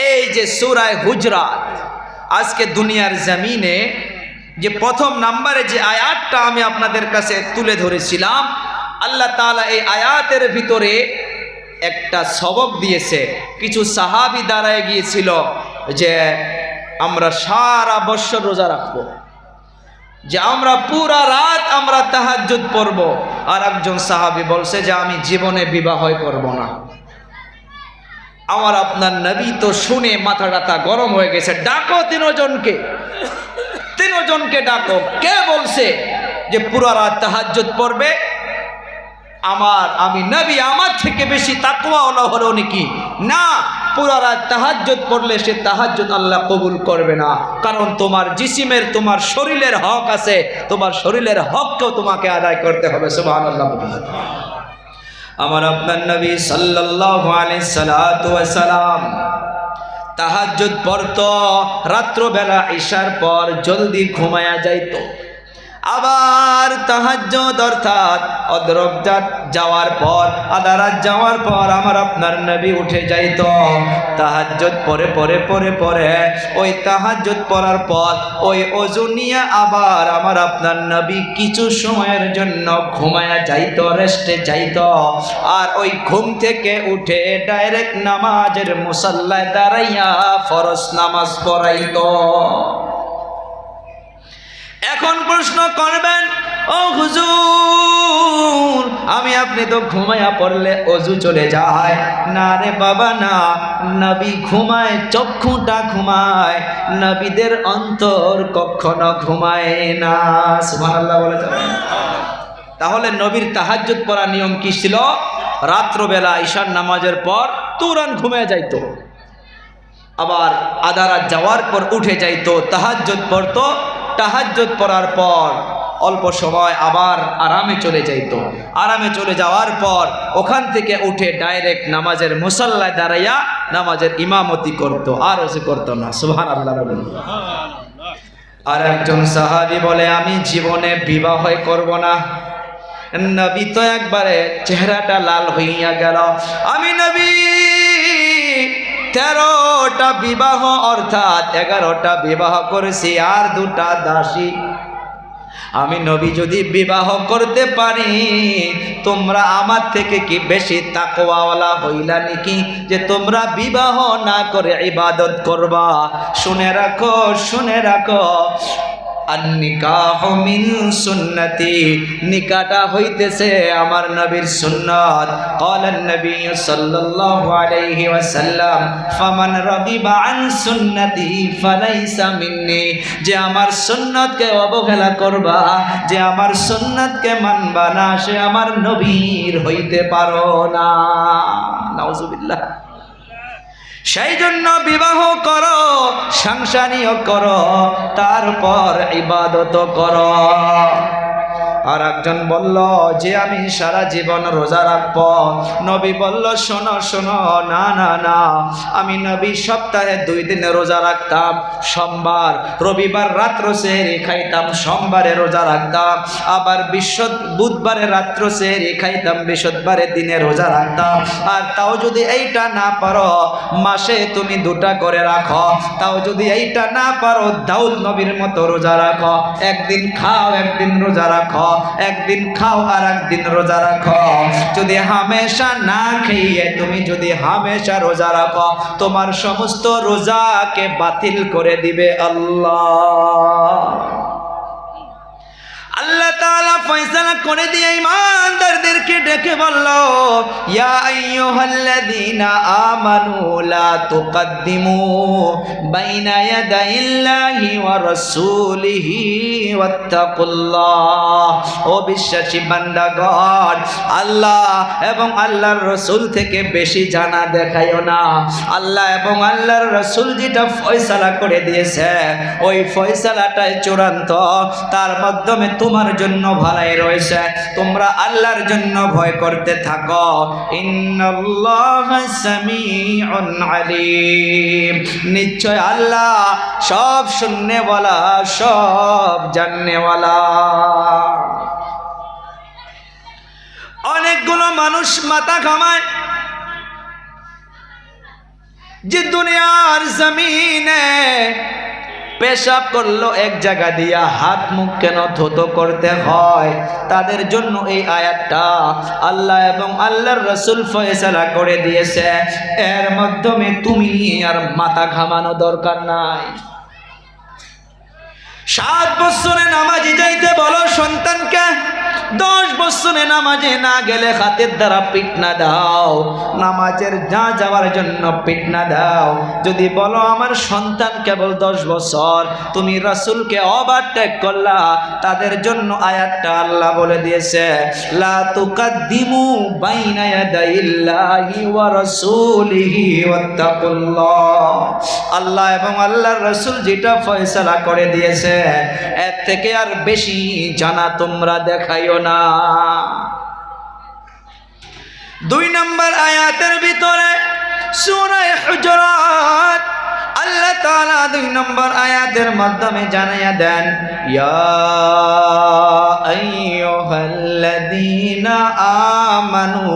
এই যে সূরা হুজরাত, আজকে দুনিয়ার জমিনে যে প্রথম নম্বরে যে আয়াতটা আমি আপনাদের কাছে তুলে ধরেছিলাম, আল্লাহ তাআলা এই আয়াতের ভিতরে একটা সবক দিয়েছে। কিছু সাহাবী দাঁড়ায় গিয়েছিল যে আমরা সারা বছর রোজা রাখবো, যে আমরা পুরা রাত আমরা তাহাজ্জুদ পড়ব। আর একজন সাহাবী বলছে যে আমি জীবনে বিবাহ করব না। আমার আপনার নবী তো শুনে মাথাটা গরম হয়ে গেছে। ডাকো তিনজনকে, তিনজনকে ডাকো। কে বলছে যে পুরা রাত তাহাজ্জুদ পড়বে? আমি নবী, আমার থেকে বেশি তাকওয়াওয়ালা হলো নাকি? না, পুরা রাত তাহাজ্জুদ পড়লে সে তাহাজ্জুদ আল্লাহ কবুল করবে না। কারণ তোমার জিসিমের, তোমার শরীরের হক আছে, তোমার শরীরের হককেও তোমাকে আদায় করতে হবে। সুবহানাল্লাহ। আমার আপনার নবী সাল্লাল্লাহু আলাইহি সাল্লাতু ওয়া সাল্লাম তাহাজ্জুদ পড়তো, রাত্রবেলা ঈশার পর জলদি ঘুমায়া যাইতো। আবার তাহাজ্জুদ অর্থাৎ অদ্রবজাত যাওয়ার পর, আধা রাত যাওয়ার পর আমার আপনার নবী উঠে যাইতো। তাহাজ্জুদ পরে পরে পরে পরে ওই তাহাজ্জুদ পড়ার পর ওই ওযু নিয়ে আবার আমার আপনার নবী কিছু সময়ের জন্য ঘুমায়া যাইতো, রেস্টে যাইতো। আর ওই ঘুম থেকে উঠে ডাইরেক্ট নামাজের মুসাল্লায় দাঁড়াইয়া ফরজ নামাজ পড়াইতো। এখন প্রশ্ন করবেন, ও হুজুর, আমি আপনি তো ঘুমায়া পড়লে ওযু চলে যায়। না রে বাবা না, নবী ঘুমায়, চক্ষুটা ঘুমায়, নবীদের অন্তর কখনো ঘুমায় না। সুবহানাল্লাহ বলে যাবেন। তাহলে নবীর তাহাজ্জুদ পড়ার নিয়ম কি ছিল? রাত্রবেলা ঈশার নামাজের পর তুরন্ত ঘুমিয়ে যাইতো, আবার আধা রাত যাওয়ার পর উঠে যাইতো, তাহাজ্জুদ পড়তো। তাহাজ্জুদ পড়ার পর অল্প সময় আবার আরামে চলে যাইতো। আরামে চলে যাওয়ার পর ওখান থেকে উঠে ডাইরেক্ট নামাজের মুসাল্লায় দাঁড়াইয়া নামাজের ইমামতি করত, আর ওযু করত না। সুবহানাল্লাহ বলেন। আর একজন সাহাবী বলে আমি জীবনে বিবাহ করব না। নবী তো একবারে চেহারাটা লাল হইয়া গেল। আমি নবী 13টা বিবাহ অর্থাৎ 11টা বিবাহ করেছি, আর 2টা দাসী। আমি নবী যদি বিবাহ করতে পারি, তোমরা আমার থেকে কি বেশি তাকওয়াওয়ালা হইলা নাকি যে তোমরা বিবাহ না করে ইবাদত করবা? শুনে রাখো, শুনে রাখো, আন-নিকাহু মিন সুন্নতি, নিকাহটা হইতেছে আমার নবীর সুন্নাত। ক্বালান নবী সাল্লাল্লাহু আলাইহি ওয়াসাল্লাম, ফামান রাগিবা আন সুন্নতি ফালাইসা মিন্নি, যে আমার সুন্নাতকে অবহেলা করবা, যে আমার সুন্নাতকে মানবা না, সে আমার নবীর হইতে পারো না। নাউজুবিল্লাহ। সেই জন্য বিবাহ করো, সংসারীও করো, তারপর ইবাদত করো। আর একজন বলল যে আমি সারা জীবন রোজা রাখবো। নবী বলল শোনো শোনো, না না না, আমি নবী সপ্তাহে 2 দিন রোজা রাখতাম। সোমবার, রবিবার রাত্র সেহরি খাইতাম, সোমবারে রোজা রাখতাম। আবার বুধবারে রাত্র সেহরি খাইতাম, বৃহস্পতিবারে দিনে রোজা রাখতাম। আর তাও যদি এইটা না পারো, মাসে তুমি 2টা করে রাখো। তাও যদি এইটা না পারো, দাউদ নবীর মতো রোজা রাখো। একদিন খাও, একদিন রোজা রাখো, একদিন খাও আর একদিন রোজা রাখো। যদি হামেশা না খেয়ে তুমি যদি হামেশা রোজা রাখো, তোমার সমস্ত রোজাকে বাতিল করে দিবে আল্লাহ। আল্লাহ তাআলা ফয়সালা করে দিয়ে ঈমানদারদেরকে ডেকে বলল, ইয়া আইয়ুহাল্লাযীনা আমানু লা তুকদ্দিমু বাইনা ইয়াদাইল্লাহি ওয়া রাসূলিহি ওয়াত্তাকুল্লাহ। ও বিশ্বাসী বান্দাগণ, আল্লাহ এবং আল্লাহর রাসূল থেকে বেশি জানা দেখাইও না। আল্লাহ এবং আল্লাহর রাসূল যেটা ফয়সালা করে দিয়েছে, ওই ফয়সালাটাই চূড়ান্ত। তার মাধ্যমে তোমার জন্য ভালাই রয়েছে। তোমরা আল্লাহর জন্য ভয় করতে থাকো। ইন্নাল্লাহা সামিউন আলিম, নিশ্চয় আল্লাহ সব শুননেওয়ালা, সব জাননেওয়ালা। অনেকগুলো মানুষ মাথা ঘামায়, যে দুনিয়ার জমিনে পেশাব করলো এক জায়গা দিয়া হাত মুখ কেন থুথু করতে হয়, তাদের জন্য এই আয়াতটা আল্লাহ এবং আল্লাহর রাসূল ফয়সালা করে দিয়েছে। এর মাধ্যমে তুমি আর মাথা ঘামানো দরকার নাই। 7 বছরে নামাজি যাইতে বলো সন্তানকে, 10 বছরে নামাজে না গেলে হাতের দ্বারা পিঠ না দাও, নামাজের যা যাওয়ার জন্য পিঠ না দাও। যদি বলো আমার সন্তান কেবল 10 বছর, তুমি রাসূলকে ওভারটেক করলা, তাদের জন্য আয়াতটা আল্লাহ বলে দিয়েছে লা তুকাদ্দিমু বাইনা ইয়াদাইল্লাহি ওয়া রাসূলিহি ওয়াত্তাকুল্লাহ। আল্লাহ এবং আল্লাহর রাসূল যেটা ফয়সালা করে দিয়েছে এর থেকে আর বেশি জানা তোমরা দেখাইও না। 2 নম্বর আয়াতের ভিতরে সূরা হুজুরাত আল্লাহ তাআলা 2 নম্বর আয়াতের মাধ্যমে জানাইয়া দেন ইয়া আইয়ুহাল্লাযীনা আমানু।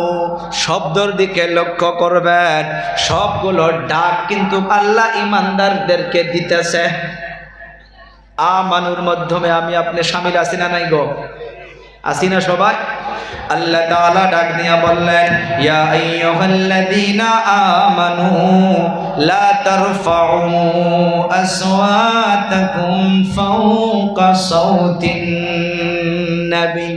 শব্দের দিকে লক্ষ্য করবেন, সবগুলো ডাক কিন্তু আল্লাহ ঈমানদারদেরকে দিতেছে। আমানুর মাধ্যমে আমি আপনি শামিল আছি না নাই গো? আছি না সবাই? আল্লাহ তাআলা ডাক দিয়া বললেন ইয়া আইয়ুহাল্লাযীনা আমানু লা তারফাউ আসওয়াতাকুম ফাওকা সাওতিন নবী।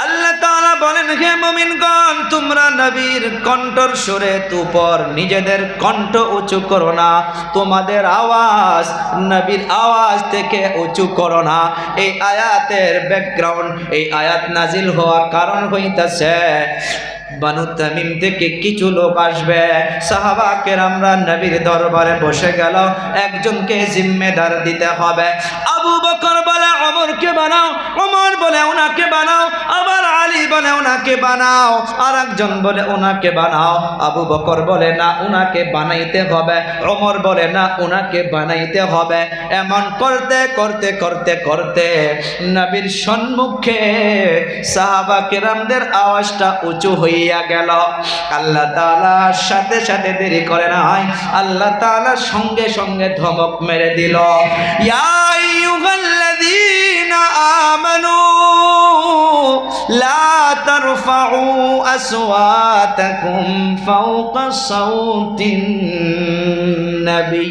আল্লাহ তাআলা বলেন হে মুমিনগণ, তোমরা নবীর কণ্ঠর সুরে উপর নিজেদের কণ্ঠ উঁচু করো না, তোমাদের আওয়াজ নবীর আওয়াজ থেকে উঁচু করো না। এই আয়াতের ব্যাকগ্রাউন্ড, এই আয়াত নাজিল হওয়ার কারণ হইতাছে বানু তামিম থেকে কিছু লোক আসবে, সাহাবা কেরামরা নবীর দরবারে বসে গেল, একজনকে জিম্মেদার দিতে হবে। আবু বকর বলে ওমরকে বানাও, ওমর বলে ওনাকে বানাও, আবার আলী বলে ওনাকে বানাও, আর একজন বলে ওনাকে বানাও। আবু বকর বলে না ওনাকে বানাইতে হবে, ওমর বলে না ওনাকে বানাইতে হবে। এমন করতে করতে করতে করতে নবীর সম্মুখে সাহাবা কেরামদের আওয়াজটা উঁচু হইয়া গেল। আল্লাহ তাআলা সাথে সাথে দেরি করে নাই, আল্লাহ তাআলা সঙ্গে সঙ্গে ধমক মেরে দিল ইয়া আইয়ুহাল্লাযীনা আমানু লা তারফাউ আসওয়াতাকুম ফাওকা সাওতিন নবী।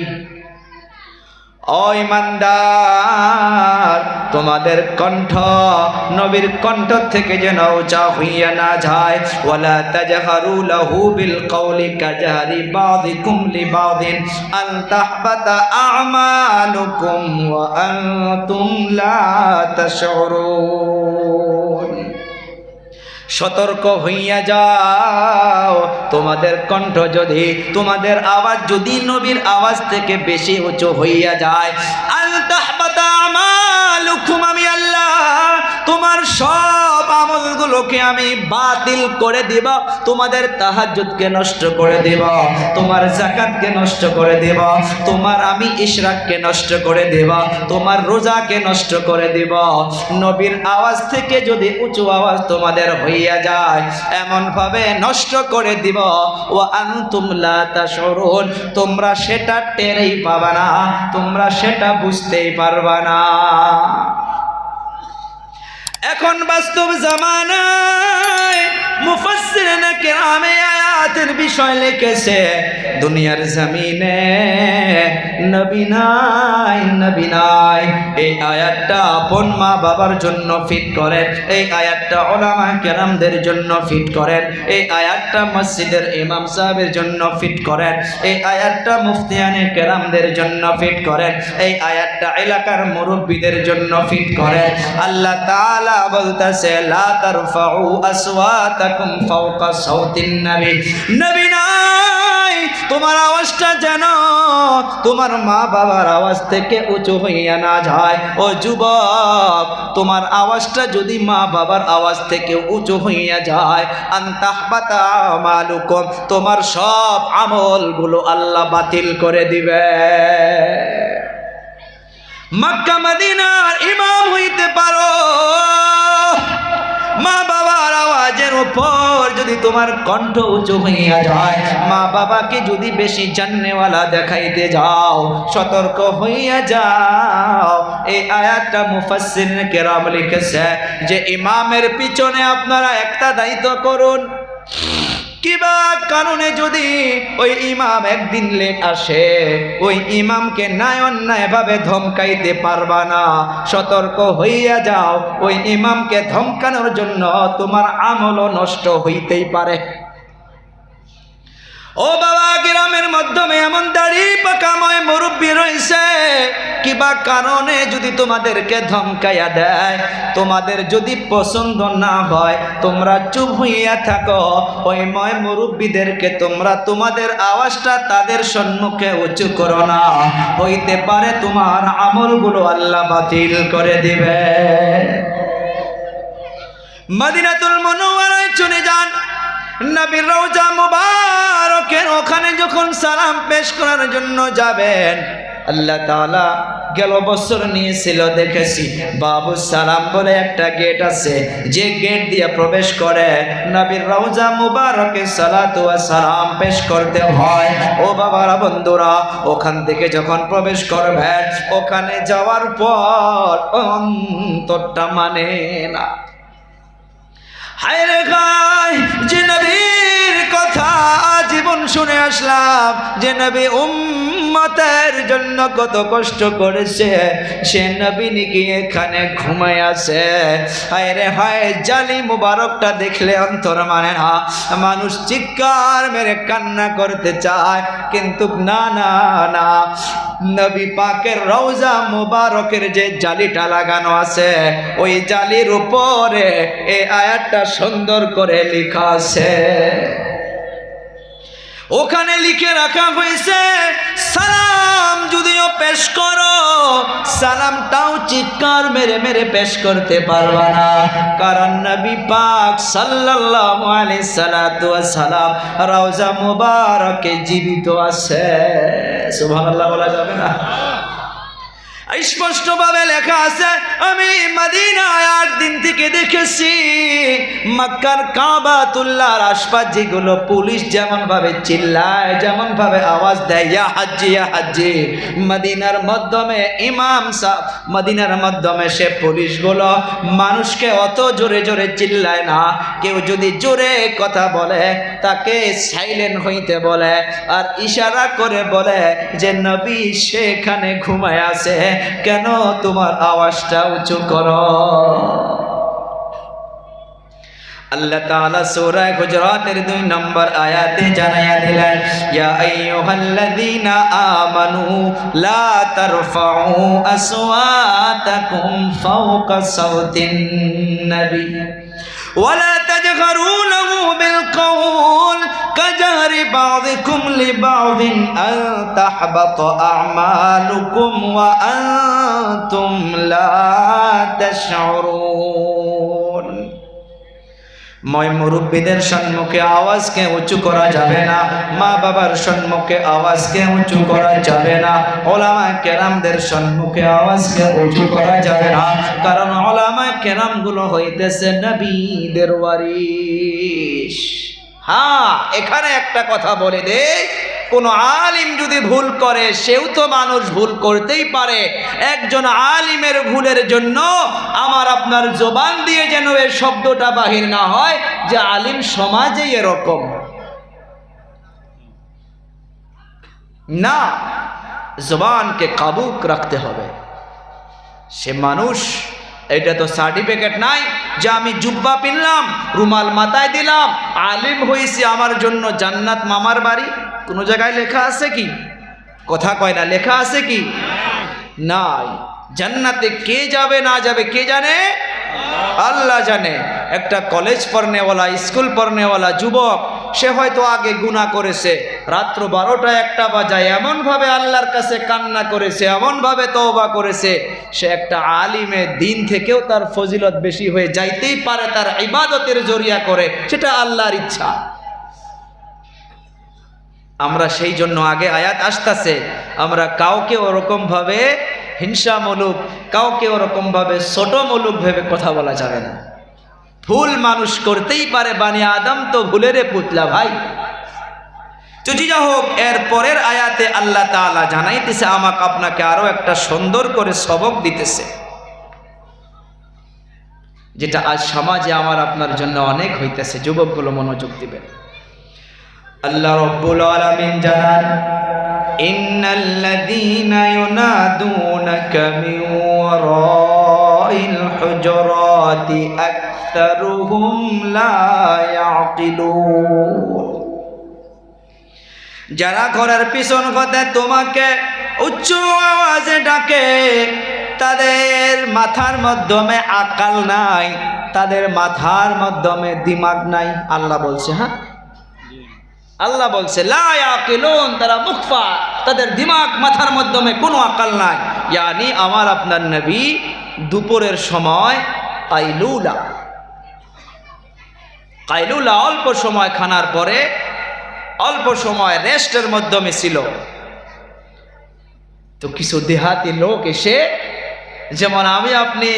ও ঈমানদার, তোমাদের কণ্ঠ নবীর কণ্ঠ থেকে যেন উঁচা হইয়া না যায়। ওয়ালা তাজহারু লাহু বিল কওলি কাজহারি বাযিকুম লিবাযিন আন তাহবাতা আমালুকুম ওয়া আনতুম লা তাশউরুন। সতর্ক হইয়া যাও, তোমাদের কণ্ঠ যদি, তোমাদের আওয়াজ যদি নবীর আওয়াজ থেকে বেশি উঁচু হইয়া যায়, আল তাহবাতা আমালুকুম, আমি আল্লাহ তোমার সব আমলগুলোকে আমি বাতিল করে দিব। তোমাদের তাহাজ্জুদকে নষ্ট করে দেব, তোমার যাকাতকে নষ্ট করে দেব, তোমার আমি ইশরাককে নষ্ট করে দেব, তোমার রোজাকে নষ্ট করে দেব। নবীর আওয়াজ থেকে যদি উঁচু আওয়াজ তোমাদের হইয়া যায়, এমন ভাবে নষ্ট করে দিব ওয়া আনতুম লা তাশউরুন, তোমরা সেটা টেরই পাবা না, তোমরা সেটা বুঝতেই পারবা না। এখন বাস্তব জামানায় মুফাসসিরিন কেরামে আয়াতের বিষয় লিখেছে দুনিয়ার জমিনে নবী নাই, নবী নাই। এই আয়াতটা আপন মা বাবার জন্য ফিট করেন, এই আয়াতটা উলামা কেরামদের জন্য ফিট করেন, এই আয়াতটা মসজিদের ইমাম সাহেবের জন্য ফিট করেন, এই আয়াতটা মুফতিয়ানে কেরামদের জন্য ফিট করেন, এই আয়াতটা এলাকার মুরব্বীদের জন্য ফিট করেন। আল্লাহ তাআলা বলতেছে লা তারফাউ আসওয়াতাকুম ফাওকা সাওতিন নবী। নবী নাই, তোমার আওয়াজটা যেন তোমার মা বাবার আওয়াজ থেকে উঁচু হইয়া না যায়। ও যুবক, তোমার আওয়াজটা যদি মা বাবার আওয়াজ থেকে উঁচু হইয়া যায়, আন তাহবাতা আমালুকুম, তোমার সব আমলগুলো আল্লাহ বাতিল করে দিবে। মক্কা মদিনার ইমাম হইতে পারো, মা বাবার আওয়াজের ইমামের উপর যদি তোমার কণ্ঠ উঁচু হইয়া যায়, মা বাবাকে যদি বেশি জান্নেওয়ালা দেখাইতে যাও, সতর্ক হইয়া যাও। এই আয়াতটা মুফাসসিরিন কেরাম লিখেছে যে ইমামের পিছনে আপনারা একটা দায়িত্ব করুন। কিবা কারণে যদি ওই ইমাম একদিন লেট আসে, ওই ইমামকে অন্যায় ভাবে ধমকাইতে পারবা না, সতর্ক হইয়া যাও। ওই ইমামকে ধমকানোর জন্য তোমার আমলও নষ্ট হইতেই পারে। ও বাবা, গ্রামের মাধ্যমে এমন দাড়ি পাকাময় মুরব্বী রয়েছে, কিবা কারণে যদি তোমাদেরকে ধমকাইয়া দেয়, তোমাদের যদি পছন্দ না হয়, তোমরা চুপ হইয়া থাকো। ওই ময় মুরব্বীদেরকে তোমরা তোমাদের আওয়াজটা তাদের সম্মুখে উঁচু করো না, হইতে পারে তোমার আমলগুলো আল্লাহ বাতিল করে দিবে। মদিনাতুল মুনাওয়ারায় চলে যান, নবীর রওজা মুবারকের ওখানে যখন সালাম পেশ করার জন্য যাবেন, আল্লাহ তাআলা গেল বছর নিয়েছিল, দেখেছি বাবু সালাম বলে একটা গেট আছে, যে গেট দিয়ে প্রবেশ করে নবীর রওজা মুবারকে সালাতু ওয়া সালাম পেশ করতে হয়। ও বাবারা, বন্ধুরা, ওখান থেকে যখন প্রবেশ করবেন, ওখানে যাওয়ার পর অন্তরটা মানে না। হায়রে গায়, যে নবীর কথা জীবন শুনে আসলাম, যে নবী উম্মতের জন্য কত কষ্ট করেছে, সে নবী নাকি এখানে ঘুমায় আছে। হায়রে হায়, জালি মুবারকটা দেখলে অন্তর মানে না। মানুষ চিৎকার মেরে কান্না করতে চায়, কিন্তু না না না, নবী পাকের রওজা মুবারকের যে জালিটা লাগানো আছে, ওই জালির উপরে এই আয়াতটা সুন্দর করে লেখা আছে। ওখানে লিখে রাখা হয়েছে, সালাম যদিও পেশ করো, সালামটাও চিৎকার মেরে মেরে পেশ করতে পারবা না, কারণ নবী পাক সাল্লাল্লাহু আলাইহি সাল্লাতু ওয়াস সালাম রওজা মুবারকে জীবিত আছে। সুবহানাল্লাহ বলা যাবে না? স্পষ্টভাবে লেখা আছে। আমি মদিনায় 8 দিন থেকে দেখেছি, মক্কার কাবাতুল্লাহর আশপাশ যেগুলো পুলিশ যেমন ভাবে চিল্লায়, যেমন ভাবে আওয়াজ দেয়, ইয়া হাজ্জি ইয়া হাজ্জি, মদিনার মাধ্যমে ইমাম সাহেব, মদিনার মাধ্যমে সে পুলিশগুলো মানুষকে অত জোরে জোরে চিল্লায় না। কেউ যদি জোরে কথা বলে, তাকে সাইলেন্ট হইতে বলে, আর ইশারা করে বলে যে নবী সেখানে ঘুমায় আছে, কেন তোমার আওয়াজটা উঁচু করো। আল্লাহ তাআলা সূরা হুজুরাতের 2 নম্বর আয়াতে জানায়া দিলেন, ইয়া আইয়ুহাল্লাযীনা আমানু লা তারফাউ আসওয়াতাকুম ফাওকা সাওতিন নবী ওয়ালা তাজহারু লাহু বিল কওল কাজহারি বাযিকুম লিবাযিন আন তাহবাতা আমালুকুম ওয়া আনতুম লা তাশউরুন। ময় মুরব্বীদের সম্মুখে আওয়াজকে উঁচু করা যাবে না, মা বাবার সম্মুখে আওয়াজকে উঁচু করা যাবে না, ওলামা কেরামদের সম্মুখে আওয়াজকে উঁচু করা যাবে না, কারণ ওলামা কেরামগুলো হইতেছে নবীদের ওয়ারিস। হ্যাঁ, এখানে একটা কথা বলে দে, কোন আলিম যদি ভুল করে, সেও তো মানুষ ভুল করতেই পারে। একজন আলিমের ভুলের জন্য আমার আপনার জবান দিয়ে যেন এই শব্দটা বাহির না হয় যে আলিম সমাজে এরকম না। জবানকে কাবু রাখতে হবে। সে মানুষ, এটা তো সার্টিফিকেট নাই যে আমি জুব্বা পিনলাম, রুমাল মাথায় দিলাম, আলিম হইছি, আমার জন্য জান্নাত মামার বাড়ি। কোন জায়গায় লেখা আছে কি? কথা কয় না, লেখা আছে কি? নাই। জান্নাতে কে যাবে না যাবে কে জানে? আল্লাহ জানে। একটা কলেজ পড়নেওয়ালা, স্কুল পড়নেওয়ালা যুবক, সে হয়তো আগে গুনাহ করেছে, রাত্র 12টা 1টা বাজায় এমনভাবে আল্লাহর কাছে কান্না করেছে, এমনভাবে তওবা করেছে, সে একটা আলিমে দিন থেকেও তার ফজিলত বেশি হয়ে যাইতেই পারে, তার ইবাদতের জরিয়া করে, সেটা আল্লাহর ইচ্ছা। আমরা সেই জন্য আগে আয়াত আসতেছে, আমরা কাউকে ওরকম ভাবে হিংসামূলক, কাউকে ওরকম ভাবে ছোটমূলক ভেবে কথা বলা যাবে না। ভুল মানুষ করতেই পারে, বানি আদম তো ভুলেরে পুতলা ভাই। যদি যা হোক, এর পরের আয়াতে আল্লাহ তাআলা জানাইতেছে আমাকে আপনাকে আরো একটা সুন্দর করে সবক দিতেছে, যেটা আজ সমাজে আমার আপনার জন্য অনেক হইতেছে। যুবকগুলো মনোযোগ দিবেন। আল্লাহ রাব্বুল আলামিন জানান, ইন্নাল্লাযীনা ইউনাদুনাকা মিন ওয়ারাইল হুজুরাতি আকসারুহুম লা ইয়াকিলুন। যারা ঘরের পিছন কথা তোমাকে উচ্চ আওয়াজে ডাকে, তাদের মাথার মাধ্যমে আকাল নাই, তাদের মাথার মাধ্যমে দিমাগ নাই। আল্লাহ বলছে, হ্যাঁ আল্লাহ বলছে লা ইয়াকিলুন, তারা মুখফা, তাদের দিমাগ মাথার মাধ্যমে কোনো আকাল নাই। ইয়ানি আমার আপনার নবী দুপুরের সময় কাইলুলা অল্প সময় খানার পরে অল্প সময় রেস্টের মাধ্যমে ছিল। তো কিছু দেহাতি লোক এসে, যেমন আমি আপনি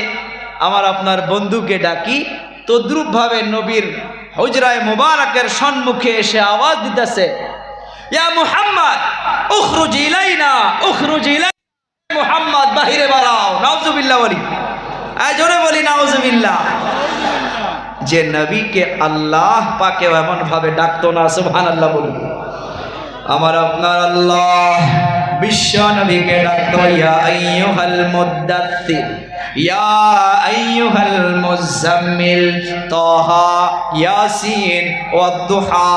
আমার আপনার বন্ধুকে ডাকি, তদ্রুপ ভাবে নবীর হুজরায়ে মুবারকের সম্মুখে এসে আওয়াজ দিতেছে, ইয়া মুহাম্মদ উখরুজ ইলাইনা, উখরুজ ইলাইনা, মুহাম্মদ বাহিরে বাড়াও। নাউজুবিল্লাহ বলি, জোরে বলি নাউজুবিল্লাহ। যে নবীকে আল্লাহ পাকে এমন ভাবে ডাকতো না, সুবহানাল্লাহ বলি। আমার আপনার আল্লাহ বিশ্ব নবীকে ডাকতো, ইয়া আইয়ুহাল মুদ্দাথির, ইয়া আইয়ুহাল মুজাম্মিল, তাহা, ইয়াসিন, ওয়াদ-দুহা,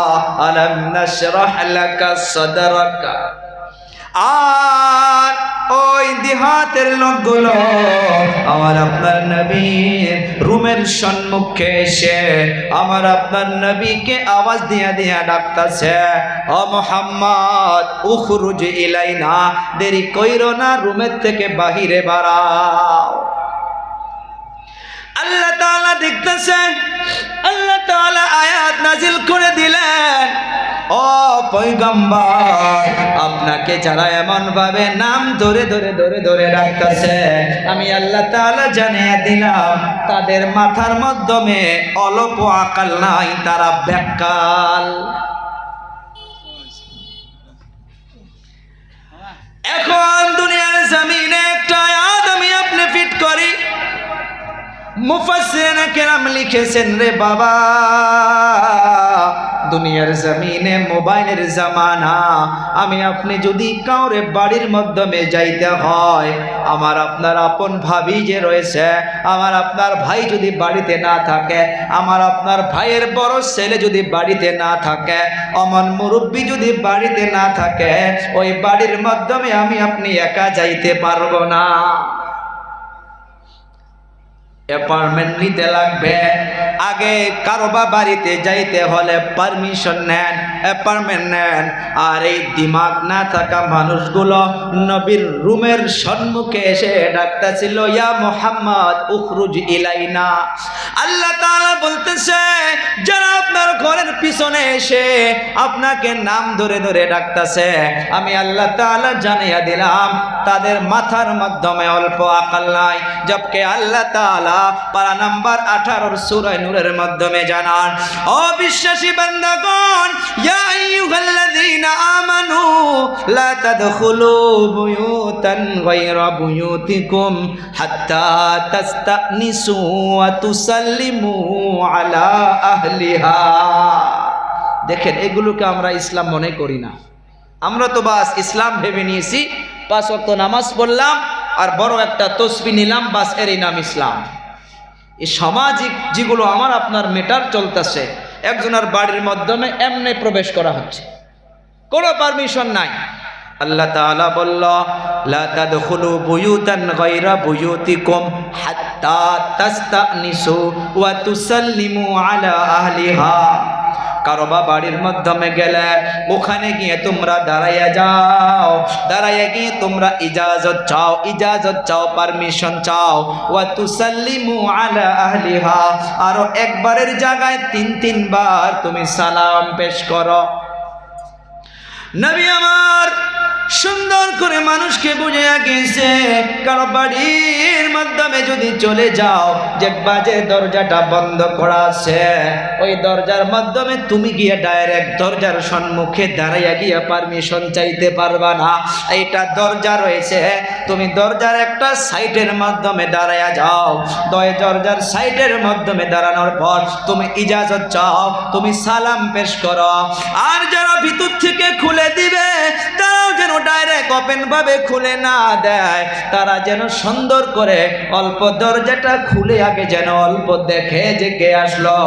আলাম নাশরাহ লাকা সাদরাকা। আর ওই দেহাতের লোকগুলো আমার আপনার নবীর রুমের সম্মুখে এসে আমার আপনার নবীকে আওয়াজ দিয়া দিয়া ডাকতেছে, ও মুহাম্মদ উখরুজ ইলাইনা, দেরি কইরো না, রুমের থেকে বাহিরে বাড়াও। আল্লাহ তাআলা দেখতেছে, আল্লাহ তাআলা আয়াত নাজিল করে দিলেন, ও পয়গম্বর, আপনাকে যারা এমন ভাবে নাম ধরে ধরে ধরে ধরে ডাকতেছে, আমি আল্লাহ তাআলা জানিয়ে দিলাম তাদের মাথার মাধ্যমে অল্প আকাল নাই, তারা বেকাল। এখন দুনিয়ার জমিনে একটা আয়াত আমি আপনি ফিট করি, মুফাসসিরিন কেরাম লিখেছেন, রে বাবা, দুনিয়ার জমিনে মোবাইলের জামানা, আমি আপনি যদি কাউরে বাড়ির মাধ্যমে যাইতে হয়, আমার আপনার আপন ভাবি যে রয়েছে, আমার আপনার ভাই যদি বাড়িতে না থাকে, আমার আপনার ভাইয়ের বড় ছেলে যদি বাড়িতে না থাকে, অমন মুরব্বী যদি বাড়িতে না থাকে, ওই বাড়ির মাধ্যমে আমি আপনি একা যাইতে পারবো না। অ্যাপার্টমেন্ট নিতে লাগবে। আগে কারোবা বাড়িতে যাইতে হলে পারমিশন নেন, অ্যাপার্টমেন্ট নেন। আর এই দিমাগ না থাকা মানুষগুলো নবীর রুমের সম্মুখে এসে ডাকতেছিল, ইয়া মুহাম্মদ উখরুজ ইলাইনা। আল্লাহ তাআলা বলতেছে, যারা আপনার ঘরের পিছনে এসে আপনাকে নাম ধরে ধরে ডাকতেছে, আমি আল্লাহ তাআলা জানিয়ে দিলাম তাদের মাথার মাধ্যমে অল্প আকাল নাই। জবকে আল্লাহ তাআলা পারা নাম্বার 18 সূরা নূরের মাধ্যমে জানান, ও বিশ্বাসী বান্দাগণ, ইয়া আইয়ুহাল্লাযীনা আমানু লা তাদখুলু বুয়ুতান গায়রা বুয়ুতিকুম হাত্তা তাস্তানিসু ওয়া তুসাল্লিমু আলা আহলিহা। দেখেন, এগুলোকে আমরা ইসলাম মনে করি না। আমরা তো বাস ইসলাম ভেবে নিয়েছি, 5 ওয়াক্ত নামাজ পড়লাম আর বড় একটা তসবিহ নিলাম, বাস এরই নাম ইসলাম। এই সামাজিক যেগুলো আমার আপনার মেটার চলতেছে, একজনের বাড়ির মাধ্যমে এমনি প্রবেশ করা হচ্ছে, কোনো পারমিশন নাই। আল্লাহ তাআলা বলল, লা তাদখুলু বুয়ুতান গায়রা বুয়ুতিকুম হাত্তা তাস্তানিসু ওয়া তুসাল্লিমু আলা আহলিহা। কারোবা বাড়ির মাধ্যমে গেলে ওখানে গিয়ে তোমরা দাঁড়াইয়া যাও, দাঁড়াইয়া গিয়ে তোমরা ইজাজত চাও, পারমিশন চাও। ওয়া তুসাল্লিমু আলা আহলিহা, আরো একবারের জায়গায় 3 বার তুমি সালাম পেশ করো। নবী আমার সুন্দর করে মানুষকে বুঝিয়ে গেছে, কারো বাড়ির মাধ্যমে যদি চলে যাও, দেখবা যে দরজাটা বন্ধ করা আছে, ওই দরজার মাধ্যমে তুমি গিয়ে ডাইরেক্ট দরজার সম্মুখে দাঁড়াইয়া গিয়ে পারমিশন চাইতে পারবা না। এইটা দরজা রয়েছে, তুমি দরজার একটা সাইডের মাধ্যমে দাঁড়াইয়া যাও, দরজার সাইডের মাধ্যমে দাঁড়ানোর পর তুমি ইজাজত চাও, তুমি সালাম পেশ করো। আর যারা ভিতর থেকে খুলে দিবে তারাও যেন ডাইরেক্ট ওপেন ভাবে খুলে না দেয়, তারা যেন সুন্দর করে অল্প দরজাটা খুলে আগে যেন অল্প দেখে যে কে আসলো,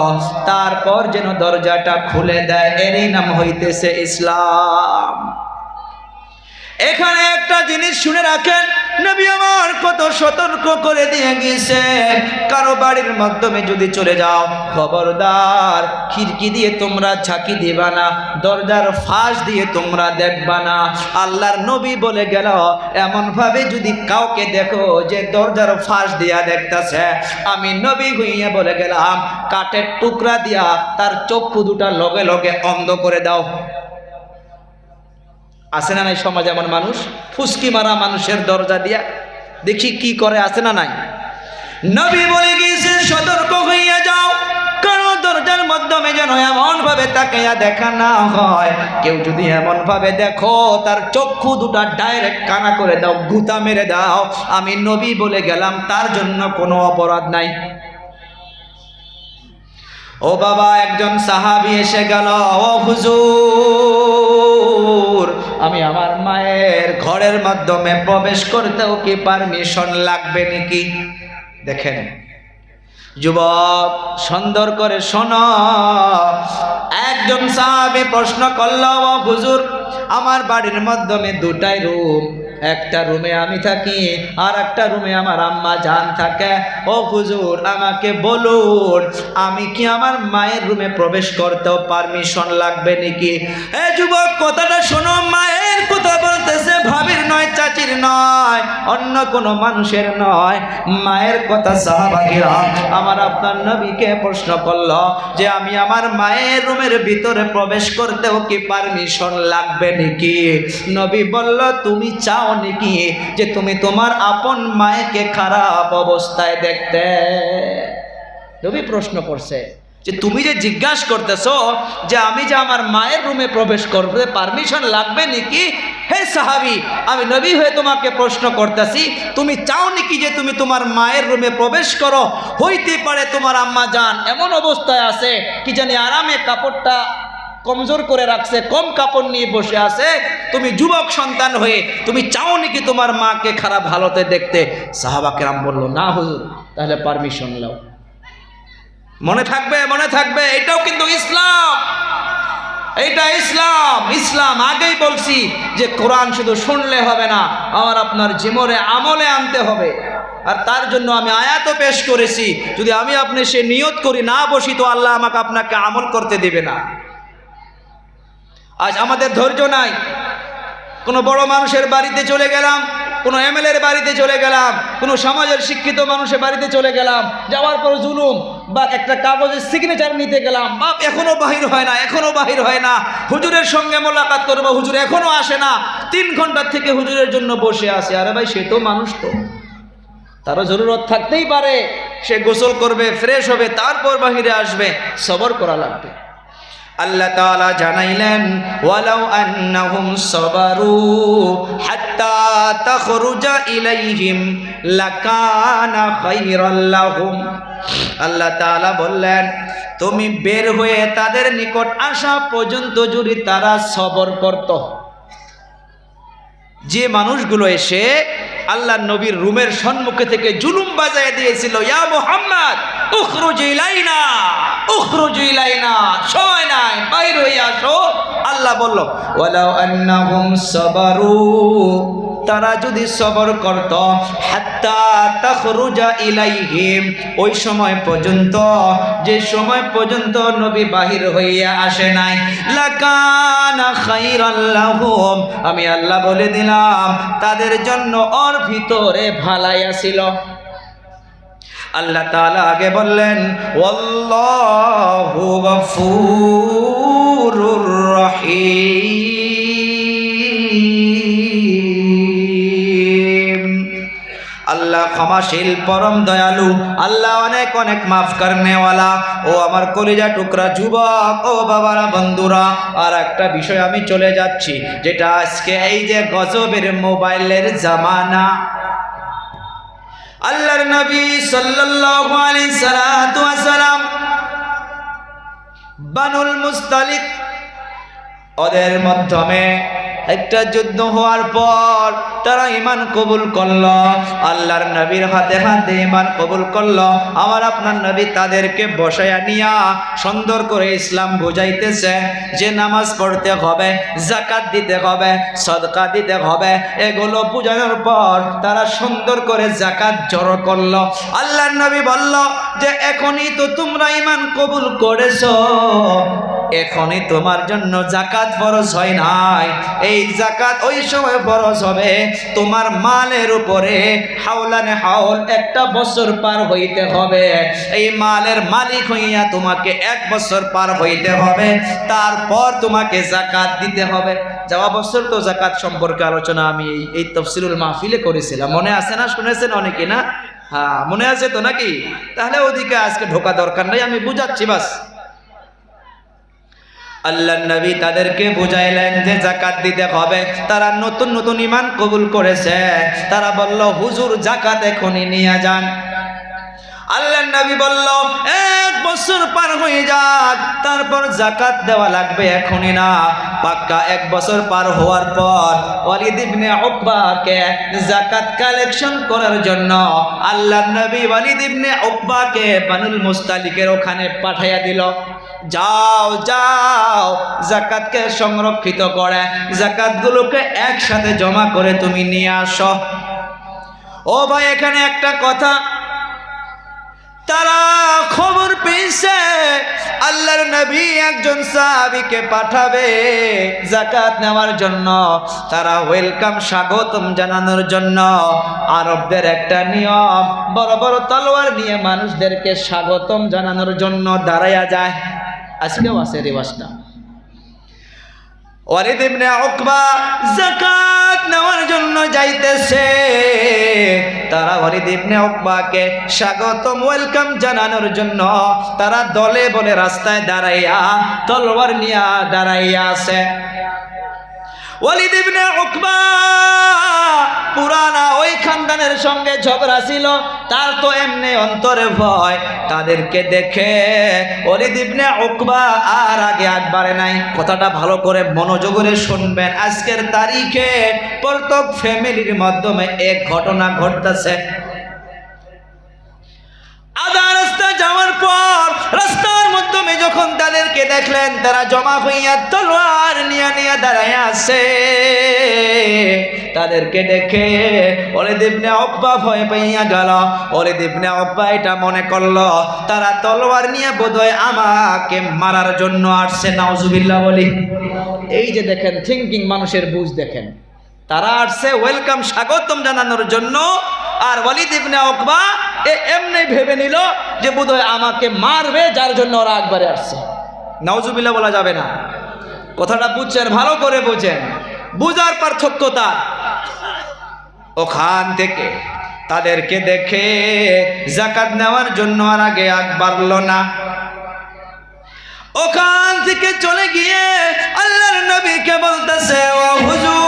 তারপর যেন দরজাটা খুলে দেয়। এরই নাম হইতেছে ইসলাম। এখানে একটা জিনিস শুনে রাখেন, নবী আমার কত সতর্ক করে দিয়ে গেছে, কারো বাড়ির মাধ্যমে যদি চলে যাও, খবরদার খিড়কি দিয়ে তোমরা ঝাঁকি দিবা না, দরজার ফাঁস দিয়ে তোমরা দেখবা না। আল্লাহর নবী বলে গেল, এমন ভাবে যদি কাউকে দেখো যে দরজার ফাঁস দিয়া দেখতেছে, আমি নবী হইয়া বলে গেলাম, কাঠের টুকরা দিয়া তার চক্ষু দুটা লগে লগে অন্ধ করে দাও। আছে না নাই সমাজ এমন মানুষ, ফুসকি মারা মানুষের দরজা দিয়া দেখি কি করে, আছে না নাই? নবী বলে গিয়েছে, সতর্ক হইয়া যাও, কারণ দরজার মাধ্যমে যেন এমন ভাবে তাকাইয়া দেখা না হয়। কেউ যদি এমন ভাবে দেখো, তার চক্ষু দুটা ডাইরেক্ট কানা করে দাও, গুতা মেরে দাও। আমি নবী বলে গেলাম, তার জন্য কোনো অপরাধ নাই। ও বাবা, একজন সাহাবী এসে গেল, ও হুজুর, আমি আমার মায়ের ঘরের মাধ্যমে প্রবেশ করতেও কি পারমিশন লাগবে নাকি? দেখেন যুবক, সুন্দর করে শোনো। একজন সাহাবী প্রশ্ন করল, ও হুজুর, আমার বাড়ির মাধ্যমে দুটাই রুম, একটা রুমে আমি থাকি আর একটা রুমে আমার আম্মা জান থাকে। ও হুজুর, আমাকে বলুন, আমি কি আমার মায়ের রুমে প্রবেশ করতেও পারমিশন লাগবে নাকি? এ যুবক, কথাটা শোনো, মায়ের কথা বলতেছে, ভাবির নয়, চাচির নয়, অন্য কোনো মানুষের নয়, মায়ের কথা। সাহাবাগীরা আমার আপনার নবীকে প্রশ্ন করল যে আমি আমার মায়ের রুমের ভিতরে প্রবেশ করতেও কি পারমিশন লাগবে নাকি? নবী বলল, তুমি চাও নাকি যে তুমি তোমার আপন মায়েকে খারাপ অবস্থায় দেখতে? নবী প্রশ্ন করছে যে তুমি যে জিজ্ঞাসা করতেছো যে আমি যে আমার মায়ের রুমে প্রবেশ করতে পারমিশন লাগবে নাকি, হে সাহাবী, আমি নবী হয়ে তোমাকে প্রশ্ন করতেছি, তুমি চাও নাকি যে তুমি তোমার মায়ের রুমে প্রবেশ করো? হইতে পারে তোমার আম্মা জান এমন অবস্থায় আছে, কি জানি আরামে কাপড়টা কমজোর করে রাখছে, কম কাপড় নিয়ে বসে আছে, তুমি যুবক সন্তান হয়ে তুমি চাও নাকি তোমার মাকে খারাপ হালতে দেখতে? সাহাবা কেরাম বলল, না হুজুর, তাহলে পারমিশন নাও। মনে থাকবে, মনে থাকবে, এটাও কিন্তু ইসলাম, এটা ইসলাম। ইসলাম আগেই বলছি যে কোরআন শুধু শুনলে হবে না, আমার আপনার জীবনে আমলে আনতে হবে। আর তার জন্য আমি আয়াতও পেশ করেছি, যদি আমি আপনি সে নিয়ত করি না বসি, তো আল্লাহ আমাকে আপনাকে আমল করতে দিবে না। আজ আমাদের ধৈর্য নাই, কোনো বড় মানুষের বাড়িতে চলে গেলাম, কোনো এমএলএর বাড়িতে চলে গেলাম, কোনো সমাজের শিক্ষিত মানুষের বাড়িতে চলে গেলাম, যাওয়ার পর জুলুম বা একটা কাগজের সিগনেচার নিতে গেলাম, বাপ এখনো বাহির হয় না, এখনো বাহির হয় না, হুজুরের সঙ্গে মোলাকাত করবো, হুজুর এখনো আসে না, 3 ঘন্টার থেকে হুজুরের জন্য বসে আছে। আরে ভাই, সে তো মানুষ, তো তারও জরুরত থাকতেই পারে, সে গোসল করবে, ফ্রেশ হবে, তারপর বাহিরে আসবে, সবর করা লাগবে। আল্লাহ তাআলা জানাইলেন, ওয়ালাউ আন্নাহুম সাবারু হাত্তা তাখরুজা ইলাইহিম লাকানা খায়রাল লাহুম। আল্লাহ তাআলা বললেন, তুমি বের হয়ে তাদের নিকট আসা পর্যন্ত যদি তারা সবর করত। যে মানুষগুলো এসে আল্লাহ নবীর রুমের সম্মুখে থেকে জুলুম বাজায় দিয়েছিল, ইয়া মুহাম্মদ উখরুজ ইলাইনা, উখরুজ ইলাইনা, সময় নাই, বাইর হয়ে আসো। আল্লাহ বলল, ওয়ালাউ আন্নাহুম সাবারু, তারা যদি সবর করত, হাত্তা তাখরুজা ইলাইহিম, ওই সময় পর্যন্ত, যে সময় পর্যন্ত নবী বাহির হইয়া আসে নাই, লাকানা খায়রাল লাহুম, আমি আল্লাহ বলে দিলাম তাদের জন্য ওর ভিতরে ভালাই আছিল। আল্লাহ তাআলা আগে বললেন, ওয়াল্লাহু গফুরুর রহিম। আল্লাহ ক্ষমাশীল পরম দয়ালু, আল্লাহ অনেক অনেক মাফ করনেওয়ালা। ও আমার কলিজা টুকরা যুবক, ও বাবারা, বন্ধুরা, আর একটা বিষয় আমি চলে যাচ্ছি, যেটা আজকে এই যে গজবের মোবাইলের জামানা, আল্লাহর নবী সাল্লাল্লাহু আলাইহি সাল্লাম বানুল মুস্তালিক ওদের মাধ্যমে একটা যুদ্ধ হওয়ার পর তারা ঈমান কবুল করলো, আল্লাহর নবীর হাতে হাতে ঈমান কবুল করলো। আমার আপনার নবী তাদেরকে বসায়া নিয়া সুন্দর করে ইসলাম বুঝাইতেছে যে নামাজ পড়তে হবে, যাকাত দিতে হবে, সদকা দিতে হবে। এগুলো বুঝানোর পর তারা সুন্দর করে যাকাত জড়ো করলো। আল্লাহর নবী বলল যে এখনই তো তোমরা ঈমান কবুল করেছো, এখনই তোমার জন্য যাকাত ফরজ হয় নাই। এই যাকাত ওই সময় ফরজ হবে তোমার মালের উপরে হাওলানে হাওল একটা বছর পার হইতে হবে। এই মালের মালিক হইয়া তোমাকে 1 বছর পার হইতে হবে, তারপর তোমাকে যাকাত দিতে হবে। যাওয়া বছর তো যাকাত সম্পর্কে আলোচনা আমি এই তাফসীরুল মাহফিলে করেছিলাম, মনে আছে না? শুনেছেন অনেকে না? হ্যাঁ, মনে আছে তো নাকি? তাহলে ওদিকে আজকে ঢোকা দরকার নেই, আমি বুঝাচ্ছি বাস। আল্লাহর নবী তাদেরকে বুঝাইলেন যে যাকাত দিতে হবে। তারা নতুন নতুন ঈমান কবুল করেছে, তারা বলল হুজুর যাকাত এখনই নিয়ে যান। আল্লাহর নবী বলল 1 বছর পার হয়ে যাক, তারপর যাকাত দেওয়া লাগবে, এখনই না। পাক্কা 1 বছর পার হওয়ার পর ওয়ালিদ ইবনে উকবাকে যাকাত কালেকশন করার জন্য আল্লাহর নবী ওয়ালিদ ইবনে উকবাকে বানুল মুস্তালিকের ওখানে পাঠাইয়া দিল। যাও যাও, যাকাতকে সংরক্ষিত করে যাকাতগুলোকে একসাথে জমা করে তুমি নিয়ে আসো। ও ভাই, এখানে একটা কথা, তারা খবর পেয়েছে আল্লাহর নবী একজন সাহাবীকে পাঠাবে যাকাত নেওয়ার জন্য। তারা ওয়েলকাম, স্বাগতম জানানোর জন্য আরবদের একটা নিয়ম, বড় বড় তলোয়ার নিয়ে মানুষদেরকে স্বাগতম জানানোর জন্য দাঁড়ায়া যায়। আজকেও আছে রিওয়াজটা। ওয়ালিদ ইবনে উকবা যাকাত নেওয়ার জন্য যাইতেছে। তারা ওয়ালিদ ইবনে উকবাকে স্বাগতম, ওয়েলকাম জানানোর জন্য তারা দলে বলে রাস্তায় দাঁড়াইয়া তলোয়ার নিয়ে দাঁড়াইয়া আছে। ওয়ালিদ ইবনে উকবা পুরানা ওই খানদানের সঙ্গে ঝগড়া ছিল, তার তো এমনি অন্তরে ভয়। তাদেরকে দেখে ওয়ালিদ ইবনে উকবা আর আগে একবারে নাই। কথাটা ভালো করে মনোযোগরে শুনবেন। আজকের তারিখে প্রত্যেক ফ্যামিলির মাধ্যমে এক ঘটনা ঘটতেছে। আধা রাস্তা যাওয়ার পর রাস্তার মাধ্যমে যখন তাদেরকে দেখলেন, তারা জমা হইয়া তলোয়ার নিয়ে দাঁড়ায় আছে। তাদেরকে দেখে ওয়ালিদ ইবনে উকবা ভয় পাইয়া গেল। ওয়ালিদ ইবনে উকবা এটা মনে করলো তারা তলোয়ার নিয়ে বোধহয় আমাকে মারার জন্য আসছে। নাউজুবিল্লাহ বলি। এই যে দেখেন থিঙ্কিং, মানুষের বুঝ দেখেন। তারা আসছে ওয়েলকাম, স্বাগতম জানানোর জন্য, আর ওয়ালিদ ইবনে উকবা এমনি ভেবে নিল যে বোধহয় আমাকে মারবে, যার জন্য ওরা একবারে আসছে। নাউজুবিল্লাহ বলা যাবে না। কথাটা বুঝছেন? ভালো করে বুঝেন, বুঝার পার্থক্যতা। ওখান থেকে তাদেরকে দেখে যাকাত নেওয়ার জন্য আর আগে আগ বাড়ল না। ওখান থেকে চলে গিয়ে আল্লাহর নবীকে বলতেছে, ও হুজুর,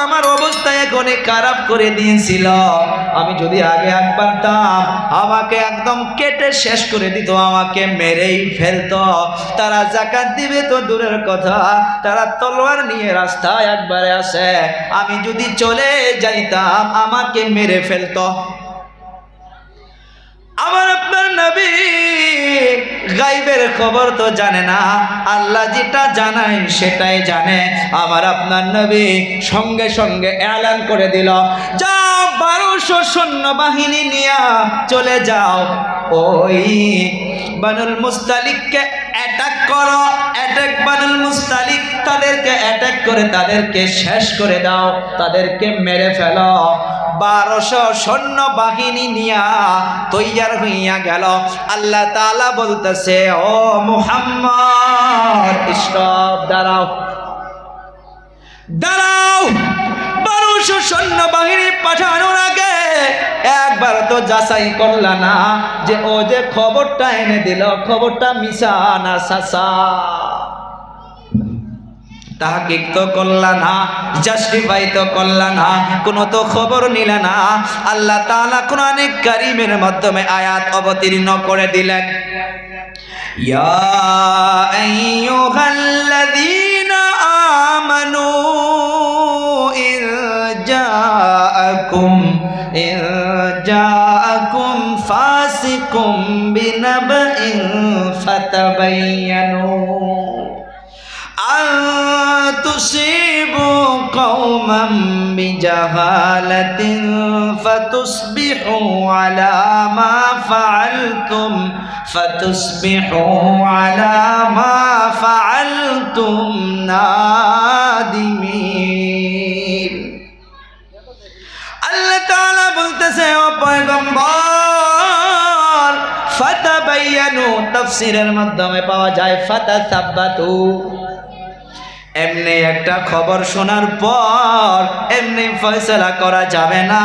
আমার অবস্থা এখনই খারাপ করে দিয়েছিল। আমি যদি আগে আগ বাড়তাম আমাকে একদম কেটে শেষ করে দিত, আমাকে মেরেই ফেলতো। তারা যাকাত দিবে তো দূরের কথা, তারা তলোয়ার নিয়ে রাস্তায় একবারে আসে। আমি যদি চলে যাইতাম আমাকে মেরে ফেলতো। আমার আপনার নবী গায়বের খবর তো জানে না, আল্লাহ যেটা জানায় সেটাই জানে। আমার আপনার নবী সঙ্গে সঙ্গে এলান করে দিল, যাও 1200 সৈন্যবাহিনী নিয়ে চলে যাও, ওই বানুল মুস্তালিককে অ্যাটাক করো। অ্যাটাক বানুল মুস্তালিক, তাদেরকে অ্যাটাক করে তাদেরকে শেষ করে দাও, তাদেরকে মেরে ফেলো। 1200 সৈন্যবাহিনী নিয়া তৈয়ার হইয়া গেল। আল্লাহ তাআলা বলতেছে, ও মুহাম্মদ, স্টপ, দাঁড়াও দাঁড়াও। 1200 সৈন্যবাহিনী পাঠানোর আগে একবার তো যাচাই করলা না যে ও যে খবরটা এনে দিল খবরটা মিছা না সাসা? তাহকিক তো করলা না, জাস্টিফাই তো করলা না, কোনো তো খবর নিলা না। আল্লাহ তাআলা কোরআনে কারীমের মাধ্যমে আয়াত অবতীর্ণ করে দিলেন, ইয়া আইয়ুহাল্লাযীনা আমানু ইন জাআকুম ফাসিকুম বিনাবাইন ফাতাবায়ানু আন তুসিবু কওমান বিজাহালাতিন ফাতুসবিহু আলা মা ফাআলতুম নাদিমিন। আল্লাহ তাআলা বলতেছে, ও পয়গম্বর, ফাতাবায়ানু তাফসীরের মাধ্যমে পাওয়া যায় ফাতাসাব্বাতু। এমনি একটা খবর শোনার পর এমনি ফয়সালা করা যাবে না,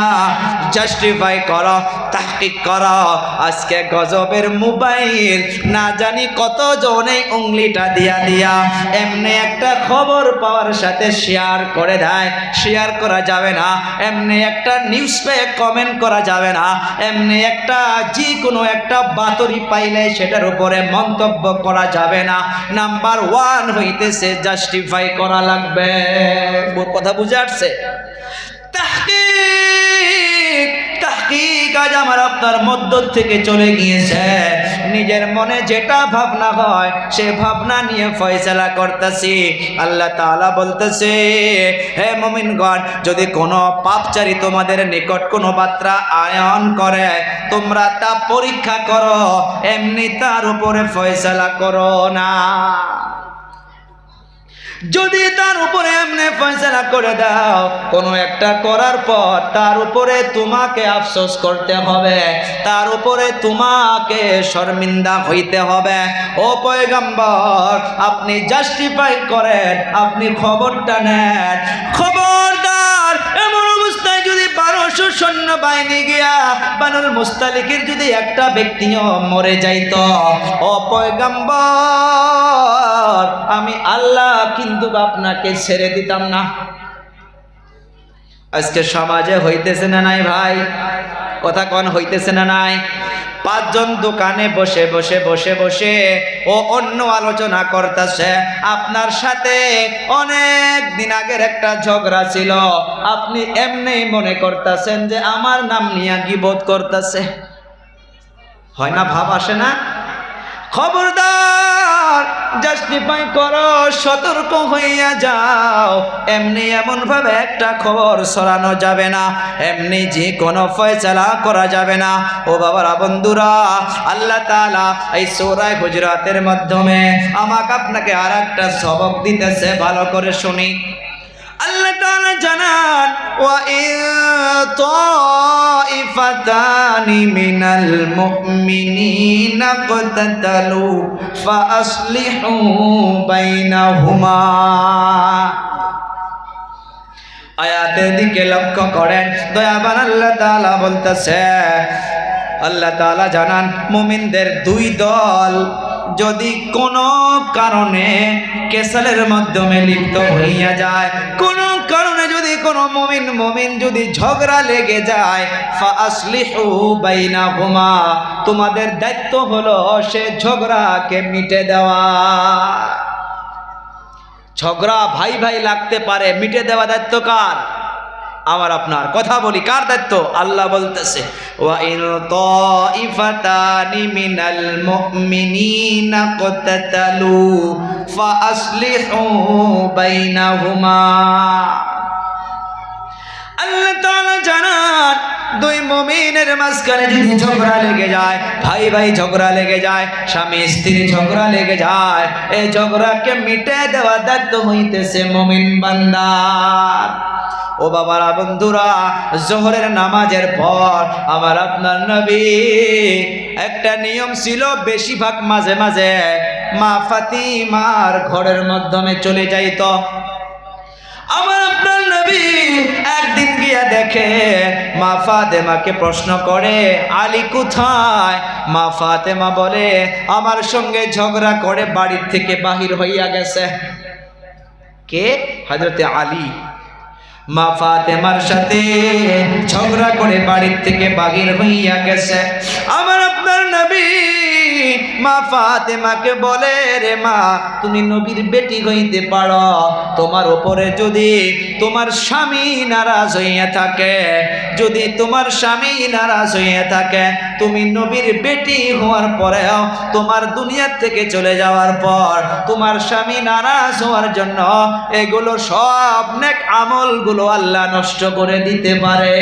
জাস্টিফাই করো, তাহকিক করো। আজকে গজবের মোবাইল না জানি কত জনে উংলিটা দিয়া এমনি একটা খবর পাওয়ার সাথে শেয়ার করে দেয়। শেয়ার করা যাবে না, এমনি একটা নিউজ পেয়ে কমেন্ট করা যাবে না, এমনি একটা যে কোনো একটা বাতরি পাইলে সেটার উপরে মন্তব্য করা যাবে না। নাম্বার 1 হইতেছে জাস্টিফাই করা লাগবে। কথা বুঝে আসছে? তাহকিক আজ আমার আপনার মধ্য থেকে চলে গিয়েছে। নিজের মনে যেটা ভাবনা হয় সে ভাবনা নিয়ে ফয়সালা করতেছি। আল্লাহ তাআলা বলতেছে, হে মুমিনগণ, যদি কোনো পাপচারী তোমাদের নিকট কোনো বার্তা আয়ন করে তোমরা তা পরীক্ষা করো, এমনি তার উপরে ফয়সালা করো না। যদি তার উপরে এমনি ফয়সালা করে দাও, কোনো একটা করার পর তার উপরে তোমাকে আফসোস করতে হবে, তার উপরে তোমাকে শর্মিন্দা হইতে হবে। ও পয়গম্বর, আপনি জাস্টিফাই করেন, আপনি খবরটা নেন। খবরদার, এমন অবস্থায় যদি 1200 সৈন্যবাহিনী গিয়া বানুল মুস্তালিকের যদি একটা ব্যক্তিও মরে যাইত, ও পয়গম্বর, আমি আল্লাহ কিন্তু আপনাকে ছেড়ে দিতাম না। আজকে সমাজে হইতেছে না নাই ভাই? কথা কোন হইতেছে না নাই? 5 জন দোকানে বসে ও অন্য আলোচনা করতেছে। আপনার সাথে অনেক দিন আগের একটা ঝগড়া ছিল, আপনি এমনি মনে করতেছেন যে আমার নাম নিয়ে গীবত করতেছে। হয় না? ভাব আসে না? খবরদার, জাস্টিফাই করো, সতর্ক হইয়া যাও। এমনি এমন ভাবে একটা খবর ছড়ানো যাবে না, এমনি যে কোনো ফয়সালা করা যাবে না। ও বাবারা, বন্ধুরা, আল্লাহ তাআলা এই সূরা হুজুরাতের মাধ্যমে আমাকে আপনাকে আর একটা সবক দিতেছে, ভালো করে শুনি। আল্লাহ তাআলা জানান, ওয়া ইন তাইফাতানি মিনাল মুমিনিনা ইকতাতালু ফাআসলিহু বাইনাহুমা। আয়াতের দিকে লক্ষ্য করেন, দয়াবান আল্লাহ তাআলা বলতেছে, আল্লাহ তাআলা জানান, মুমিনদের 2 দল যদি কোনো কারণে কেসালের মাধ্যমে লিপ্ত হইয়া যায়, কোনো কারণে যদি কোনো মুমিন যদি ঝগড়া লেগে যায়, ফাআসলিহু বাইনাহুমা, তোমাদের দায়িত্ব হলো সে ঝগড়াকে মিটে দেওয়া। ঝগড়া ভাই ভাই লাগতে পারে, মিটে দেওয়া দায়িত্ব কার? আমার আপনার। কথা বলি, কার দায়িত্ব? আল্লাহ বলতেছে, ওয়া ইন তাইফাতানি মিনাল মুমিনিনা ইকতাতালু ফাআসলিহু বাইনাহুমা। আল্লাহ তাআলা জানান, 2 মুমিনের মাঝখানে যদি ঝগড়া লেগে যায়, ভাই ভাই ঝগড়া লেগে যায়, স্বামী স্ত্রী ঝগড়া লেগে যায়, এই ঝগড়াকে মিটে দেওয়া দায়িত্ব হইতেছে মুমিন বান্দার। ও বাবারা, বন্ধুরা, জোহরের নামাজের পর আমার আপনার নবী একটা নিয়ম ছিল, বেশিরভাগ মাঝে মাঝে মা ফাতিমার ঘরের মাধ্যমে চলে যাইত। আমার আপনার নবী একদিন গিয়া দেখে মা ফাতেমাকে প্রশ্ন করে, আলী কোথায়? মা ফাতেমা বলে, আমার সঙ্গে ঝগড়া করে বাড়ির থেকে বাহির হইয়া গেছে। কে? হযরতে আলী। মা ফাতেমার সাথে ঝগড়া করে বাড়ির থেকে বাহির হইয়া গেছে। আমার আপনার নবী মা ফাতেমাকে বলে, রে মা, তুমি নবীর বেটি হইতে পারো, তোমার উপরে যদি তোমার স্বামী নারাজ হইয়া থাকে, যদি তোমার স্বামী নারাজ হইয়া থাকে, তুমি নবীর বেটি হওয়ার পরেও তোমার দুনিয়ার থেকে চলে যাওয়ার পর তোমার স্বামী নারাজ হওয়ার জন্য এগুলো সব নেক আমলগুলো আল্লাহ নষ্ট করে দিতে পারে।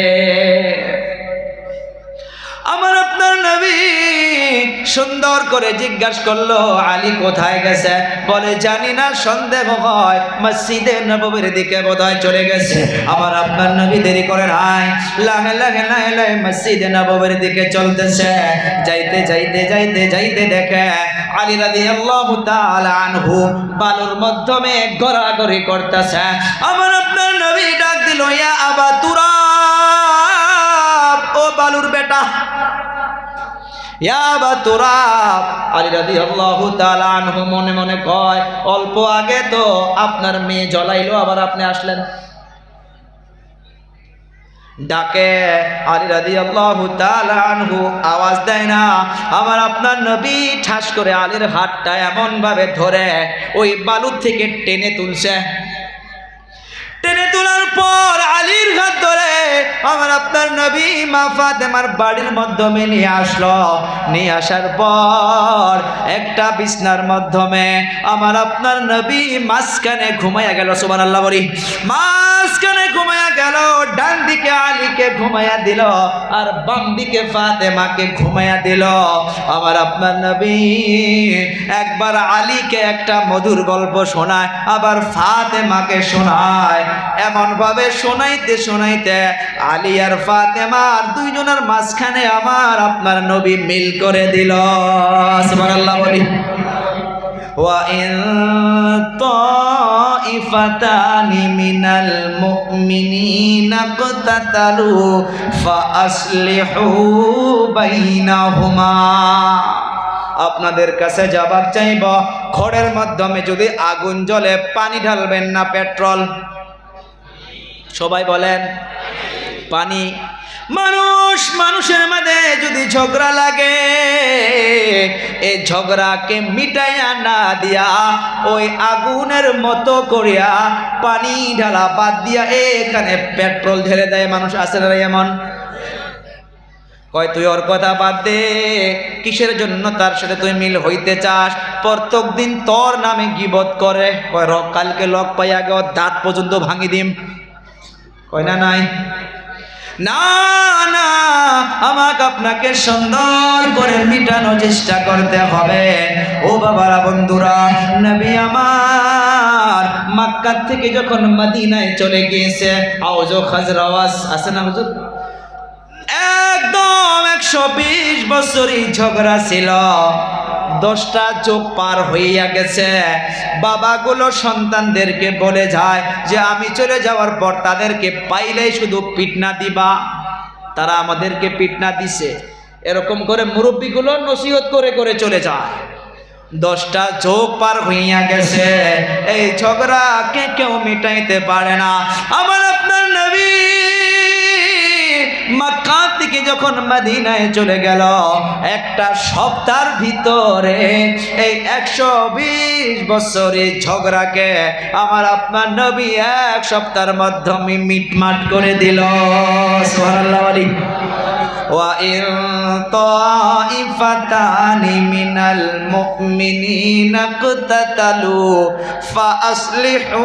আমার আপনার নবী সুন্দর করে জিজ্ঞাসা করলো, আলী কোথায় গেছে? বলে, জানি না, সন্দেহ হয় মসজিদে নববীর দিকে বোধহয় চলে গেছে। আমার আপনার নবী দেরি করে নাই, লাহে লাহে লাহে লাহে মসজিদে নববীর দিকে চলতেছে। যাইতে যাইতে যাইতে যাইতে দেখে আলী রাদিয়াল্লাহু তাআলা আনহু বালুর মাধ্যমে গড়াগড়ি করতেছে। আমার আপনার নবী ডাক দিল, ইয়া আবা তুরাব, ও বালুর বেটা, ইয়া আবা তুরাব। আলী রাদিয়াল্লাহু তাআলা আনহু মনে মনে কয়, অল্প আগে তো আপনার মেয়ে জ্বলাইলো, আবার আপনি আসলেন। ডাকে আলী রাদিয়াল্লাহু তাআলা আনহু, আওয়াজ দেয় না। আমার আপনার নবী ঠাস করে আলীর হাতটা এমন ভাবে ধরে ওই বালু থেকে টেনে তুলছে। টেনে তোলার পর আলীর হাত ধরে আমার আপনার নবী মা ফাতেমার বাড়ির মাধ্যমে নিয়ে আসলো। নিয়ে আসার পর একটা বিছনার মাধ্যমে আমার আপনার নবী মাঝখানে ঘুমাইয়া গেল। সুবহানাল্লাহ বলি। মাঝখানে ঘুমাইয়া গেল। ডান দিকে আলীকে ঘুমাইয়া দিল আর বাম দিকে ফাতেমাকে ঘুমাইয়া দিল। আমার আপনার নবী একবার আলীকে একটা মধুর গল্প শোনায়, আবার ফাতেমাকে শোনায়। এমন ভাবে শোনাইতে শোনাইতে আলী আর ফাতেমার দুইজনের মাঝখানে আমার আপনার নবী মিল করে দিল। সুবহানাল্লাহ বলি। ওয়া ইন তাইফাতানি মিনাল মুমিনিনা ইকতাতালু ফাআসলিহু বাইনাহুমা। আপনাদের কাছে জবাব চাইব, খড়ের মাধ্যমে যদি আগুন জ্বলে পানি ঢালবেন না পেট্রোল? সবাই বলেন পানি। মানুষের মধ্যে যদি ঝগড়া লাগে, এই ঝগড়াকে মিটাইয়া না দিয়া ওই আগুনের মতো করিয়া পানি ঢালা বাদ দিয়া এখানে পেট্রোল ঢেলে দেয় মানুষ। আছে না এমন? কয় তুই ওর কথা বাদ দে, কিসের জন্য তার সাথে তুই মিল হইতে চাস? প্রত্যেক দিন তোর নামে গীবত করে। কয় কালকে লক পাই আগে ওর দাঁত পর্যন্ত ভাঙি দিম। কয় না নাই? না না, আমাকে আপনাকে সুন্দর করে মিটানোর চেষ্টা করতে হবে। ও বাবারা, বন্ধুরা, নবী আমার মক্কা থেকে যখন মদিনায় চলে গিয়েছে, আওয়াজ খাজর আওয়াজ আছে না হুজুর? একদম 120 বছরই ঝগড়া ছিল। 10টা চোখ পার হইয়া গেছে। বাবাগুলো সন্তানদেরকে বলে যায় যে আমি চলে যাওয়ার পর তাদেরকে পাইলেই শুধু পিটনা দিবা। তারা আমাদেরকে পিটনা দিছে, এরকম করে মুরব্বীগুলো নসিহত করে করে চলে যায়। 10টা চোখ পার হইয়া গেছে। এই ঝগড়াকে কেউ মিটাইতে পারে না। আমার আপনার নবী মক্কা থেকে যখন মদিনায় চলে গেল, একটা সপ্তাহের ভিতরে এই 120 বছরের ঝগড়াকে আমার আপনার নবী 1 সপ্তাহের মাধ্যমে মিটমাট করে দিল। সুবহানাল্লাহ বলি। ওয়া ইন তাইফাতানি মিনাল মুমিনিনা ইকতাতালু ফাআসলিহু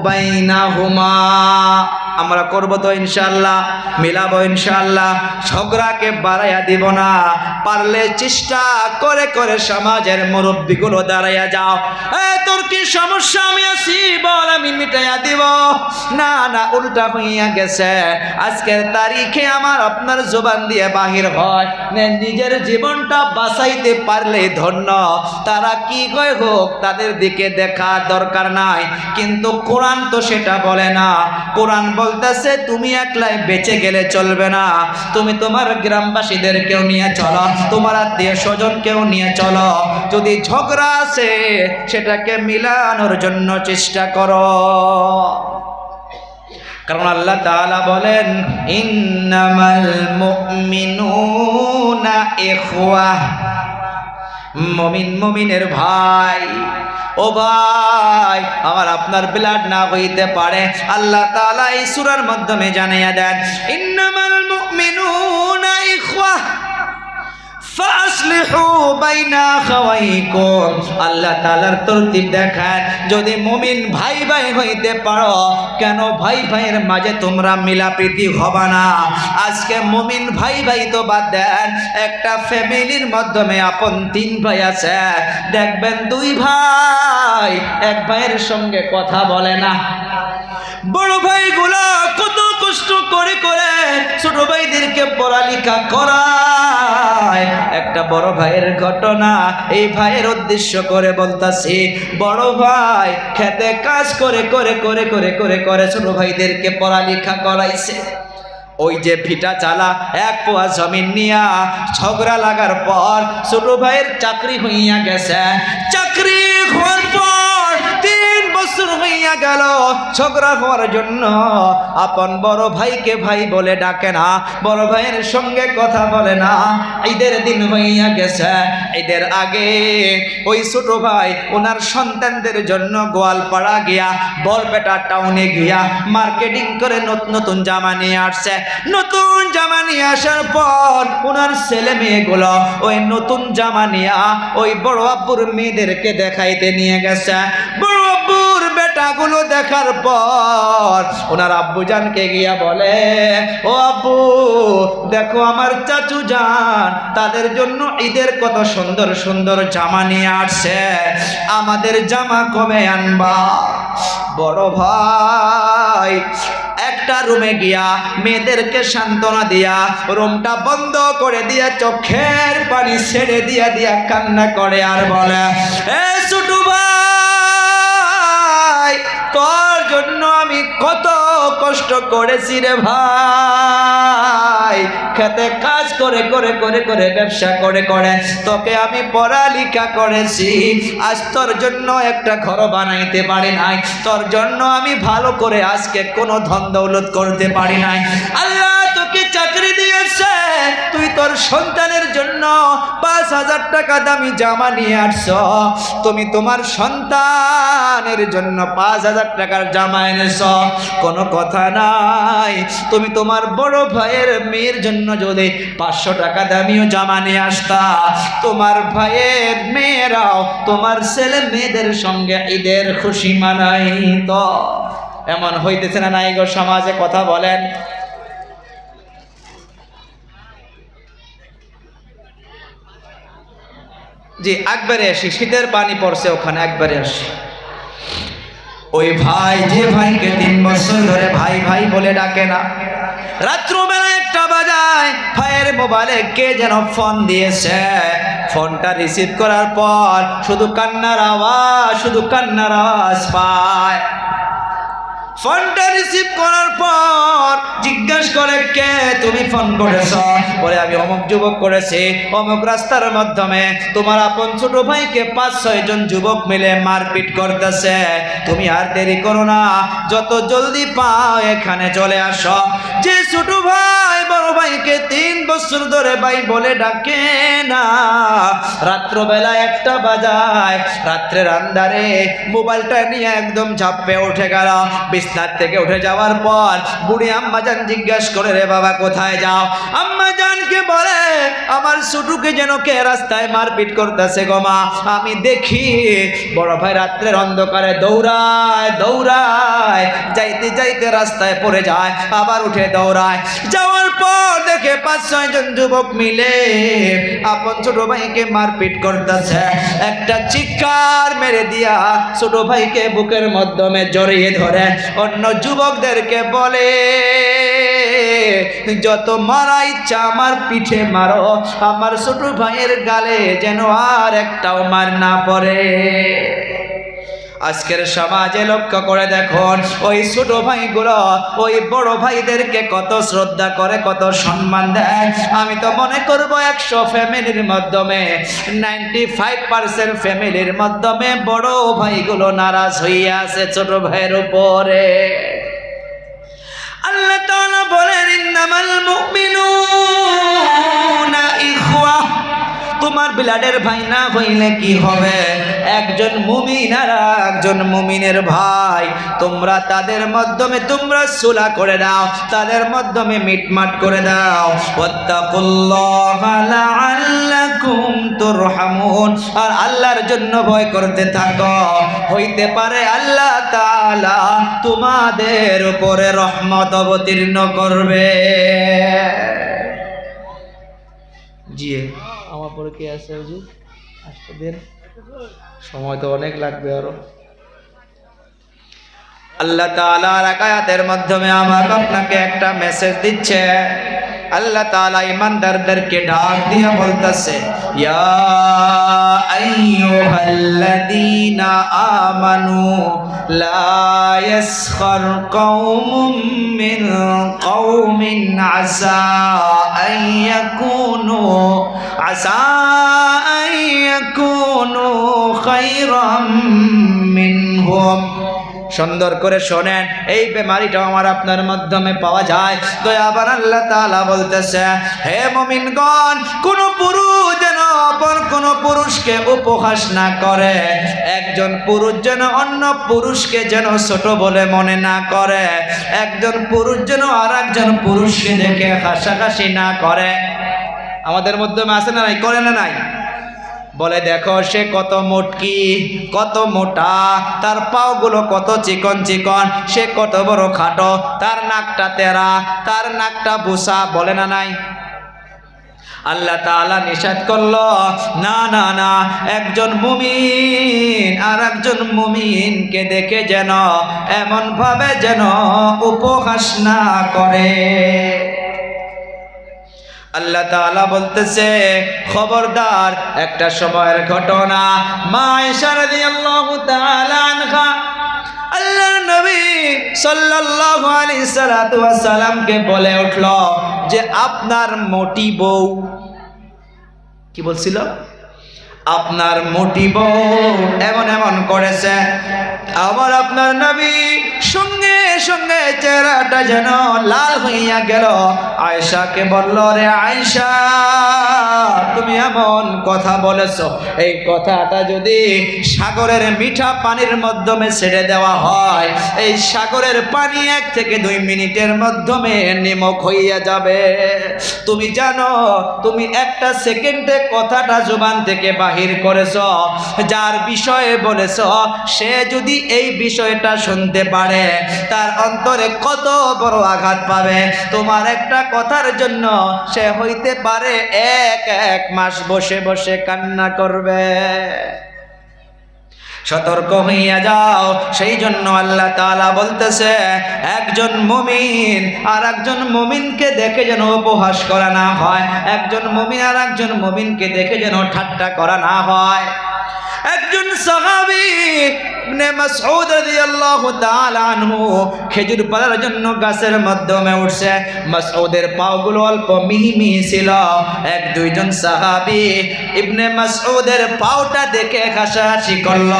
বাইনাহুমা। আমরা করব তো ইনশাআল্লাহ, মিলাবো ইনশাআল্লাহ, ঝগড়াকে বাড়াইয়া দিব না। পারলে চেষ্টা করে করে সমাজের মুরব্বীগুলো দাঁড়াইয়া যাও। তোর কি সমস্যা? আমি আছি, বল, আমি মিটাইয়া দিব। না না, উল্টা হইয়া গেছে। আজকের তারিখে আমার আপনার জবান দিয়ে বাহির হয়, নিজের জীবনটা বাঁচাইতে পারলে ধন্য, তারা কি কয় হোক তাদের দিকে দেখা দরকার নাই। কিন্তু কোরআন তো সেটা বলে না। কোরআন বলতেছে তুমি একলাই বেঁচে গেলে চলবে না, তুমি তোমার গ্রামবাসীদেরকেও নিয়ে চলো, তোমার আত্মীয় স্বজনকেও নিয়ে চলো। যদি ঝগড়া আছে সেটাকে মিলানোর জন্য চেষ্টা করো। কারণ আল্লাহ তাআলা বলেন ইন্নামাল মুমিনুনা ইখওয়াহ, মুমিন মুমিনের ভাই। ও ভাই, আমার আপনার ব্লাড না হইতে পারে, আল্লাহ তাআলা এই সূরার মাধ্যমে জানিয়ে দেন ইন্নামাল মুমিনুনা ইখওয়াহ ফাসলিহু বাইনা আখাওয়াইকুম। আল্লাহ তাআলার তরতিব দেখান, যদি মুমিন ভাই ভাই হইতে পারো, কেন ভাই ভাইয়ের মাঝে তোমরা মিলাপ্রীতি হবা না? আজকে মুমিন ভাই ভাই তো বাদ দেন, একটা ফ্যামিলির মাধ্যমে আপন 3 ভাই আছে, দেখবেন 2 ভাই এক ভাইয়ের সঙ্গে কথা বলে না। বড় ভাইগুলো কত কষ্ট করে করে ছোট ভাইদেরকে পড়ালেখা করায়। একটা বড় ভাইয়ের ঘটনা এই ভাইয়ের উদ্দেশ্য করে বলতাছি। বড় ভাই খেতে কাজ করে করে করে করে করে করে ছোট ভাইদেরকে পড়ালেখা করাইছে। ওই যে ভিটা চালা 1 পোয়া জমিন নিয়া ঝগড়া লাগার পর ছোট ভাইয়ের চাকরি হইয়া গেছে। চাকরি হওয়ার পর 3 বছর হইয়া গেল, ঝগড়া হওয়ার জন্য আপন বড় ভাইকে ভাই বলে ডাকে না, বড় ভাইয়ের সঙ্গে কথা বলে না। ঈদের দিন হইয়া গেছে, ঈদের আগে ওই ছোট ভাই ওনার সন্তানদের জন্য গোয়ালপাড়া গিয়া বরপেটা টাউনে গিয়া মার্কেটিং করে নতুন নতুন জামা নিয়ে আসছে। নতুন জামা নিয়ে আসার পর ওনার ছেলে মেয়েগুলো ওই নতুন জামা নিয়ে ওই বড় আব্বুর মেয়েদেরকে দেখাইতে নিয়ে গেছে। বড় আব্বুর বেটাগুলো দেখার পর ওনার আব্বুজানকে গিয়া বলে, ও আব্বু দেখো আমার চাচু জান তাদের জন্য ঈদের কত সুন্দর সুন্দর জামা নিয়ে আসছে, আমাদের জামা কবে আনবা? বড় ভাই একটা রুমে গিয়া মেয়েদেরকে সান্ত্বনা দিয়া রুমটা বন্ধ করে দিয়া চোখের পানি ছেড়ে দিয়া দিয়া কান্না করে আর বলে, এ ছোট ভাই তোর জন্য আমি কত কষ্ট করেছি রে ভাই, খেতে কাজ করে করে করে করে ব্যবসা করে করে তোকে আমি পড়ালেখা করেছি, আজ তোর জন্য একটা ঘর বানাইতে পারি নাই, তোর জন্য আমি ভালো করে আজকে কোনো ধন দৌলত করতে পারি নাই। আল্লাহ তোকে চাকরি দিয়েছে, তুই তোর সন্তানের জন্য 5,000 টাকা দামি জামা নিয়ে আসছো, তুমি তোমার সন্তানের জন্য 5,000 টাকার জামা এনেছো, কোনো কথা নাই। তুমি তোমার বড় ভাইয়ের মেয়ের জন্য যদি 500 টাকা দামিও জামা নিয়ে আসতা, তোমার ভাইয়ের মেয়েরাও তোমার ছেলে মেয়েদের সঙ্গে ঈদের খুশি মানাইতো। এমন হইতেছে না নাই গো সমাজে? কথা বলেন। জি একবারে আসি, শীতের পানি পড়ছে ওখানে, একবারে আসি। ওই ভাই যে ভাইকে 3 বছর ধরে ভাই ভাই বলে ডাকে না, রাত্রবেলা 1টা বাজায় ভাইয়ের মোবাইলে কে যেন ফোন দিয়েছে। ফোনটা রিসিভ করার পর শুধু কান্নার আওয়াজ, শুধু কান্নার আওয়াজ পায়। ফোনটা রিসিভ করার পর জিজ্ঞেস করে, কে তুমি ফোন করেছ? বলে আমি অমুক যুবক করেছি, অমুক রাস্তার মাধ্যমে তোমার আপন ছোট ভাইকে 5-6 জন যুবক মিলে মারপিট করতেছে, তুমি আর দেরি করো না, যত জলদি পাও এখানে চলে আসো। যে ছোট ভাই বড় ভাইকে 3 বছর ধরে ভাই বলে ডাকে না, রাত্রবেলা 1টা বাজায়, রাত্রের আন্ধারে মোবাইলটা নিয়ে একদম ঝাঁপে উঠে গেল। বিছনার থেকে উঠে যাওয়ার পর বুড়ি আম্মাজান জিজ্ঞেস করে, রে বাবা কোথায় যাও? আম্মাজানকে বলে, আমার ছোটকে যেন কে রাস্তায় মারপিট করতেছে গো মা, আমি দেখি। বড় ভাই রাত্রের অন্ধকারে দৌড়ায় দৌড়ায়, যাইতে যাইতে রাস্তায় পড়ে যায়, আবার উঠে দৌড়ায়। যাওয়ার পর দেখে 5-6 জন যুবক মিলে আপন ছোট ভাইকে মারপিট করতেছে। একটা চিৎকার মেরে দিয়া ছোট ভাইকে বুকের মাধ্যমে জড়িয়ে ধরে অন্য যুবকদেরকে বলে, যত মারা ইচ্ছা আমার পিঠে মারো, আমার ছোট ভাইয়ের গালে যেন আর একটাও মার না পড়ে। আজকের সমাজে লক্ষ্য করে দেখুন, ওই ছোট ভাইগুলো ওই বড় ভাইদেরকে কত শ্রদ্ধা করে, কত সম্মান দেয়। আমি তো মনে করব 100 ফ্যামিলির মাধ্যমে 95% ফ্যামিলির মাধ্যমে বড় ভাইগুলো নারাজ হইয়া আছে ছোট ভাইয়ের উপরে। আল্লাহ তাআলা বলেন, ইন্নামাল মুমিনুনা ইখওয়া, তোমার ব্লাডের ভাই না হইলে কি হবে? একজন মুমিন আর একজন মুমিনের ভাই, তোমরা তাদের মাধ্যমে তোমরা সুলা করে দাও, তাদের মাধ্যমে মিটমাট করে দাও। ওয়াত্তাকুল্লাহা লাআল্লাকুম তুরহামুন, আর আল্লাহর জন্য ভয় করতে থাকো, হইতে পারে আল্লাহ তাআলা তোমাদের উপরে রহমত অবতীর্ণ করবে। জি আমার পরে কে আছে হুজুর? আসতে দেন, সময় তো অনেক লাগবে আরো। আল্লাহ তাআলার আয়াতের মাধ্যমে আমাকে আপনাকে একটা মেসেজ দিচ্ছে। আল্লাহ তাআলা ঈমানদারদেরকে ডাক দিয়ে বলতেছে, ইয়া আইয়ুহাল্লাযীনা আমানু লা ইয়াসখার কওমুম মিন কওমিন আসা আইয়াকুনু খায়রাম মিনহুম। সুন্দর করে শোনেন, এই বেমারিটা আমার আপনার মাধ্যমে পাওয়া যায়। দয়াবান আল্লাহ তাআলা বলতেছে, হে মুমিনগণ, কোন পুরুষ যেন অপর কোন পুরুষকে উপহাস না করে, একজন পুরুষ যেন অন্য পুরুষকে যেন ছোট বলে মনে না করে, একজন পুরুষ যেন আর একজন পুরুষকে দেখে হাসাহাসি না করে। আমাদের মাধ্যমে আছে না নাই? করে না নাই? বলে দেখো সে কত মোটকি, কত মোটা, তার পাগুলো কত চিকন চিকন, সে কত বড় খাটো, তার নাকটা তেরা, তার নাকটা বুসা, বলে না নাই? আল্লাহ তাআলা নিষেধ করলো, না না না, একজন মুমিন আর একজন মুমিনকে দেখে যেন এমন ভাবে যেন উপহাস না করে। আল্লাহ তাআলা বলতেছে, খবরদার, একটা সময়ের ঘটনা, মা আয়েশা রাদিয়াল্লাহু তাআলা আনহা আল্লাহর নবী সাল্লাল্লাহু আলাইহি সাল্লাতু ওয়াস সালামকে বলে উঠল যে আপনার মোটি বউ, কি বলছিল? আপনার মোটি বউ এমন এমন করেছে। আবার আপনার নবী সঙ্গে সঙ্গে চেহারাটা যেন লাল হইয়া গেল। আয়েশাকে বলল, রে আয়েশা, তুমি এমন কথা বলেছো, এই কথাটা যদি সাগরের মিঠা পানির মাধ্যমে ছেড়ে দেওয়া হয়, এই সাগরের পানি 1 থেকে 2 মিনিটের মাধ্যমে নিমক হইয়া যাবে। তুমি জানো, তুমি একটা সেকেন্ডে কথাটা জবান থেকে বাহির করেছো, যার বিষয়ে বলেছো সে যদি এই বিষয়টা শুনতে পারে, তার অন্তরে কত বড় আঘাত পাবে। তোমার একটা কথার জন্য সে হইতে পারে 1 মাস বসে বসে কান্না করবে। সতর্ক হইয়া যাও। সেই জন্য আল্লাহ তাআলা বলতেছে, একজন মুমিন আর একজন মুমিনকে দেখে যেন উপহাস করা না হয়, একজন মুমিন আর একজন মুমিনকে দেখে যেন ঠাট্টা করা না হয়। একজন সাহাবী ইবনে মাসউদ রাদিয়াল্লাহু তাআলা আনহু খেজুর পাড়ার জন্য গাছের মাধ্যমে উঠছে। মাসউদের পাগুলো অল্প মিহি মিহি ছিল। 1-2 জন সাহাবী ইবনে মাসউদের পাওটা দেখে হাসাহাসি করল।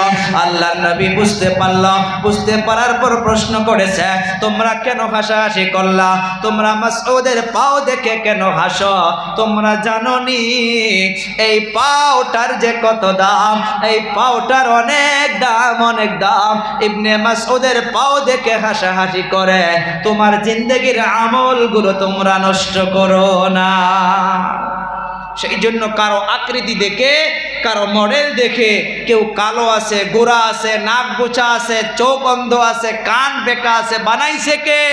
আল্লাহর নবী বুঝতে পারল, বুঝতে পারার পর প্রশ্ন করেছে, তোমরা কেন হাসাহাসি করলা? তোমরা মাসউদের পাও দেখে কেন হাসো? তোমরা জানোনি এই পাওটার যে কত দাম? এই পাওটার অনেক দাম, অনেক দাম। ইবনে মাসউদের পাও দেখে হাসাহাসি করে তোমার জিন্দেগির আমলগুলো তোমরা নষ্ট করো না। সেই জন্য কারো আকৃতি দেখে, কারো মডেল দেখে, কেউ কালো আছে, গোরা আছে, নাক গোছা আছে, চোখ অন্ধ আছে, কান বেঁকা আছে, বানাইছে কে?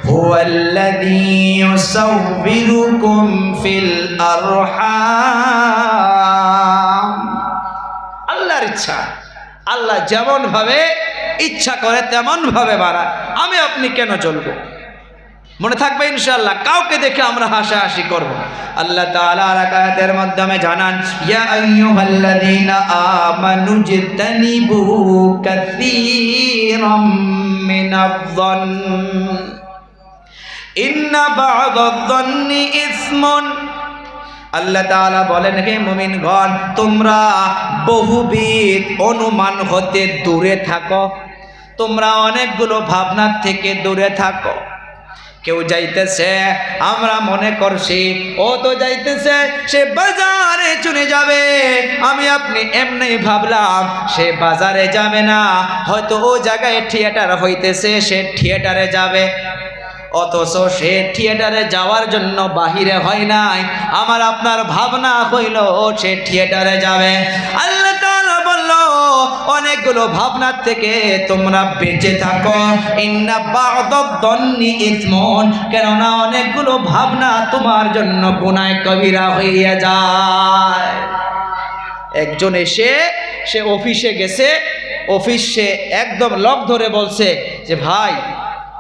হুয়াল্লাযী ইউসাউবিরুকুম ফিল আরহাম। আল্লাহর ইচ্ছা, আল্লাহ যেমন ভাবে ইচ্ছা করে তেমন ভাবে বাড়ায়, আমি আপনি কেন চলবো? মনে থাকবে ইনশাআল্লাহ, কাউকে দেখে আমরা হাসাহাসি করব। আল্লাহ তাআলা আয়াতের মাধ্যমে জানান, ইয়া আইয়ুহাল্লাযীনা আমানু জিতানিবু কাসীরাম মিনায-যন্ন ইন্না বা'দায-যন্নি ইসমুন। আল্লাহ তাআলা বলেন, হে মুমিনগণ, তোমরা বহুবিধ অনুমান হতে দূরে থাকো, তোমরা অনেকগুলো ভাবনার থেকে দূরে থাকো। কেউ যাইতেছে, আমরা মনে করছি ও তো যাইতেছে, সে বাজারে চলে যাবে, আমি আপনি এমনি ভাবলাম সে বাজারে যাবে না, হয়তো ও জায়গায় থিয়েটার হইতেছে, সে থিয়েটারে যাবে, অথচ সে থিয়েটারে যাওয়ার জন্য বাহিরে হয় নাই, আমার আপনার ভাবনা হইল সে থিয়েটারে যাবে। আল্লাহ তাআলা বলল, অনেকগুলো ভাবনার থেকে তোমরা বেঁচে থাকো, ইন্না বা'দায-যন্নি ইসমুন, কেননা অনেকগুলো ভাবনা তোমার জন্য গুনাহ কবিরা হইয়া যায়। একজন এসে, সে অফিসে গেছে, অফিসে একদম লক ধরে বলছে যে ভাই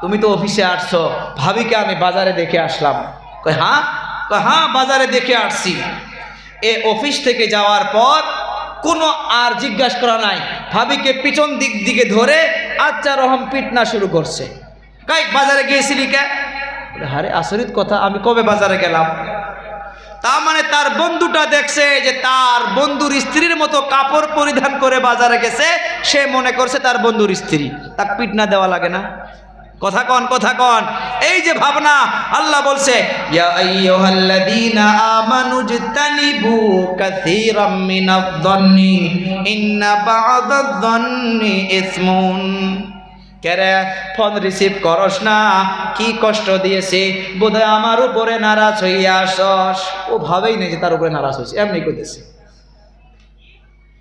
তুমি তো অফিসে আসছো, ভাবিকে আমি বাজারে দেখে আসলাম। কয় হ্যাঁ? কয় হ্যাঁ, বাজারে দেখে আসছি। এ অফিস থেকে যাওয়ার পর কোনো আর জিজ্ঞাসা করা নাই, ভাবিকে পিছন দিক দিকে ধরে আচ্ছা রহম পিটনা শুরু করছে। কয় বাজারে গিয়েছিলি কে? আরে আচরিত কথা, আমি কবে বাজারে গেলাম? তার মানে তার বন্ধুটা দেখছে যে তার বন্ধুর স্ত্রীর মতো কাপড় পরিধান করে বাজারে গেছে, সে মনে করছে তার বন্ধুর স্ত্রী, তাকে পিটনা দেওয়া লাগে না? কথা কন, কথা কন। এই যে ভাবনা, আল্লাহ বলছে, ইয়া আইয়ুহাল্লাযীনা আমানু জিতানিবু কাসীরাম মিনায-যন্নি ইন্না বা'দায-যন্নি ইসমুন। কেরে ফোন রিসিভ করস না? কি কষ্ট দিয়েছে, বোধহয় আমার উপরে নারাজ হইয়া আসস। ও ভাবেই নেই যে তার উপরে নারাজ হয়েছে, এমনি কইতেছে,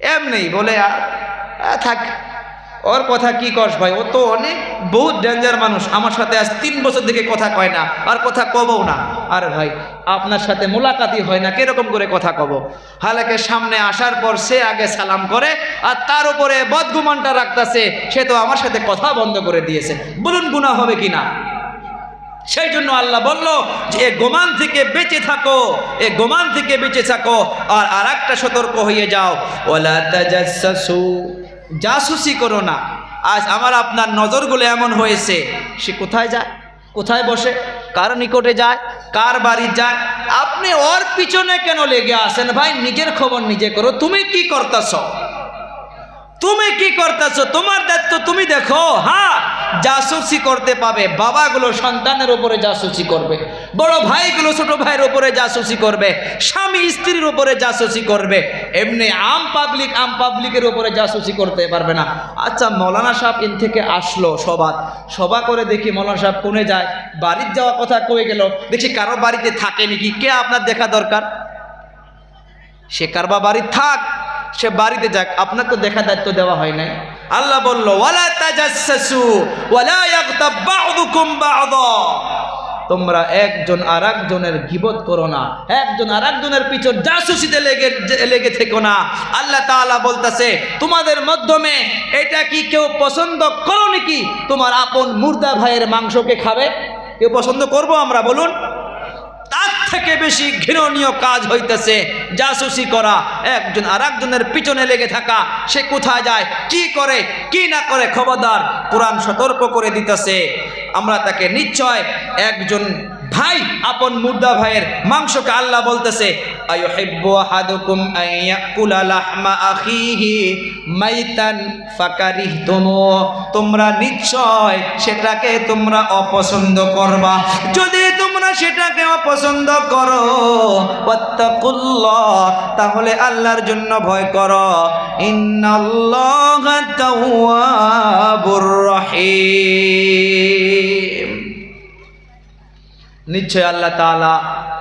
এমনি বলে আর থাক, ওর কথা কি কস ভাই, ও তো অনেক বহুত ডেঞ্জার মানুষ, আমার সাথে আজ 3 বছর থেকে কথা কয় না, আর কথা কবও না। আরে ভাই, আপনার সাথে মোলাকাতই হয় না, কিরকম করে কথা কব? হালাকে সামনে আসার পর সে আগে সালাম করে, আর তার উপরে বদগুমানটা রাখতেছে, সে তো আমার সাথে কথা বন্ধ করে দিয়েছে। বলুন গুনাহ হবে কিনা? সেই জন্য আল্লাহ বলল যে এ গোমান থেকে বেঁচে থাকো, এ গোমান থেকে বেঁচে থাকো। আর আরেকটা সতর্ক হয়ে যাও, ওয়ালা তাজাসসু, জাসুসি করো না। আজ আমার আপনার নজরগুলো এমন হয়েছে, সে কোথায় যায়, কোথায় বসে, কার নিকটে যায়, কার বাড়ি যায়, আপনি ওর পিছনে কেন লেগে আসেন? ভাই, নিজের খবর নিজে করো। তুমি কি করতেছ, তুমি কি করতেছ, তোমার দায়িত্ব তুমি দেখো। হ্যাঁ, জাসুসি করতে পাবে, বাবাগুলো সন্তানের উপরে জাসুসি করবে, বড় ভাইগুলো ছোট ভাইয়ের উপরে জাসুসি করবে, স্বামী স্ত্রীর উপরে জাসুসি করবে, এমনি আম পাবলিকের উপরে জাসুসি করতে পারবে না। আচ্ছা, মৌলানা সাহেব ইন থেকে আসলো সভা করে, দেখি মৌলানা সাহেব কোনে যায়, বাড়ির যাওয়া কথা কয়ে গেল, দেখি কারো বাড়িতে থাকে নাকি, কে আপনার দেখা দরকার? সে কারবা বাড়ি থাক, সে বাড়িতে যাক, আপনাকে তো দেখা দায়িত্ব দেওয়া হয় নাই। আল্লাহ বলল, ওয়ালা তাজাসসু ওয়ালা ইয়াগতাব বা'দুকুম বা'দা, তোমরা একজন আরেকজনের গীবত করো না, একজন আরেকজনের পিছন জাসুসিতে লেগে থেকো না। আল্লাহ তাআলা বলতেছে, তোমাদের মাধ্যমে এটা কি কেউ পছন্দ করো নাকি তোমার আপন মুর্দা ভাইয়ের মাংসকে খাবে? কেউ পছন্দ করব আমরা? বলুন। তার থেকে বেশি ঘৃণনীয় কাজ হইতেছে জাসুসি করা, একজন আরেকজনের পিছনে লেগে থাকা। সে কোথায় যায়, কি করে, কি না করে, খবরদার, কোরআন সতর্ক করে দিতেছে। আমরা তাকে নিশ্চয় একজন ভাই, আপন মুর্দা ভাইয়ের মাংসকে আল্লাহ বলতেছে, আইয়ুহিব্বু আহাদুকুম আন ইয়াকুলা লাহমা আখিহি মাইতান ফাকারিহতুমু, তোমরা নিশ্চয় সেটাকে তোমরা অপছন্দ করবা। যদি তোমরা সেটাকে অপছন্দ করো, ওয়াত্তাকুল্লাহ, তাহলে আল্লাহর জন্য ভয় করো, ইন্নাল্লাহা তাওয়াবুর রহিম। নিশ্চয় আল্লাহ তাআলা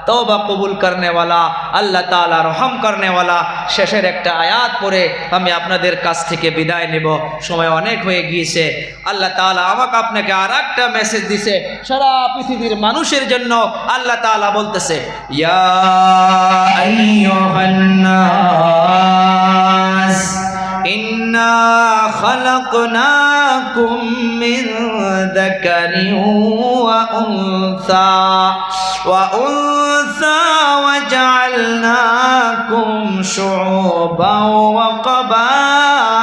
तौबा कबूल करने वाला, अल्लाह ताला रहम करने वाला। शेषের একটা আয়াত পড়ে আমি আপনাদের কাছ থেকে বিদায় নেব, সময় অনেক হয়ে গিয়েছে। আল্লাহ তাআলা আমাকে আপনাকে আরেকটা মেসেজ দিছে সারা পৃথিবীর মানুষের জন্য। আল্লাহ তাআলা বলতেছে, ইয়া আইয়ুহান নাস ইন্না খালাকনাকুম মিন যাকারিন ওয়া উনসা وجعلناكم شعوبا وقبائل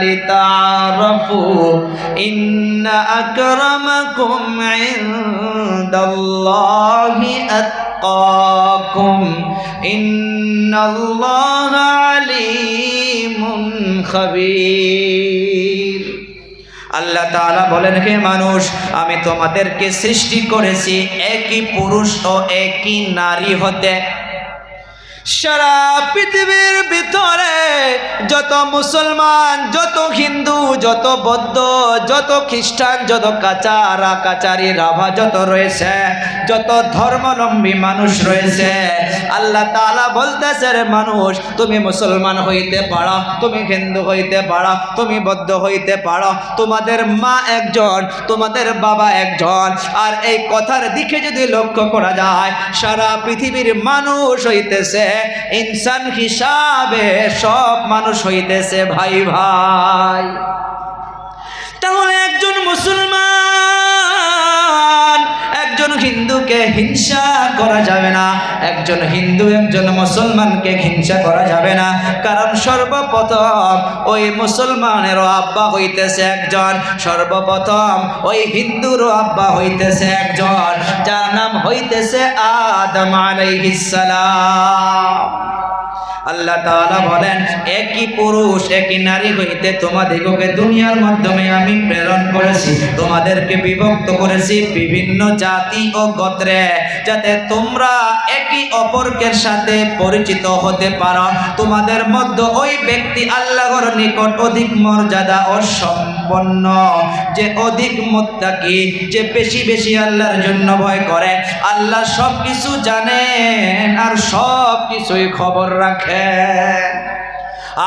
لتعارفوا إن أكرمكم عند الله أتقاكم إن الله عليم خبير। আল্লাহ তাআলা বলেন, হে মানুষ, আমি তোমাদেরকে সৃষ্টি করেছি একই পুরুষ ও একই নারী হতে। সারা পৃথিবীর ভিতরে যত মুসলমান, যত হিন্দু, যত বৌদ্ধ, যত খ্রিস্টান, যত কাচারা কাচারি রাভা যত রয়েছে, যত ধর্মাবলম্বী মানুষ রয়েছে, আল্লাহ তাআলা বলতেছে, রে মানুষ, তুমি মুসলমান হইতে পারো, তুমি হিন্দু হইতে পারো, তুমি বৌদ্ধ হইতে পারো, তোমাদের মা একজন, তোমাদের বাবা একজন। আর এই কথার দিকে যদি লক্ষ্য করা যায়, সারা পৃথিবীর মানুষ হইতেছে ইনসান হিসাবে সব মানুষ হইতেছে ভাই ভাই। তাহলে একজন মুসলমান একজন হিন্দুকে হিংসা করা যাবে না, একজন হিন্দু একজন মুসলমানকে হিংসা করা যাবে না। কারণ সর্বপ্রথম ওই মুসলমানেরও আব্বা হইতেছে একজন, সর্বপ্রথম ওই হিন্দুরও আব্বা হইতেছে একজন, যার নাম হইতেছে আদম আলাইহিস সালাম। আল্লাহ তাআলা বলেন, একই পুরুষ একই নারী হইতে তোমাদিগকে দুনিয়ার মাধ্যমে আমি প্রেরণ করেছি, তোমাদেরকে বিভক্ত করেছি বিভিন্ন জাতি ও গোত্রে, যাতে তোমরা একে অপরের সাথে পরিচিত হতে পারো। তোমাদের মধ্যে ওই ব্যক্তি আল্লাহর নিকট অধিক মর্যাদা ও সম্পন্ন, যে অধিক মুত্তাকি, যে বেশি বেশি আল্লাহর জন্য ভয় করে। আল্লাহ সব কিছু জানেন আর সব কিছুই খবর রাখেন।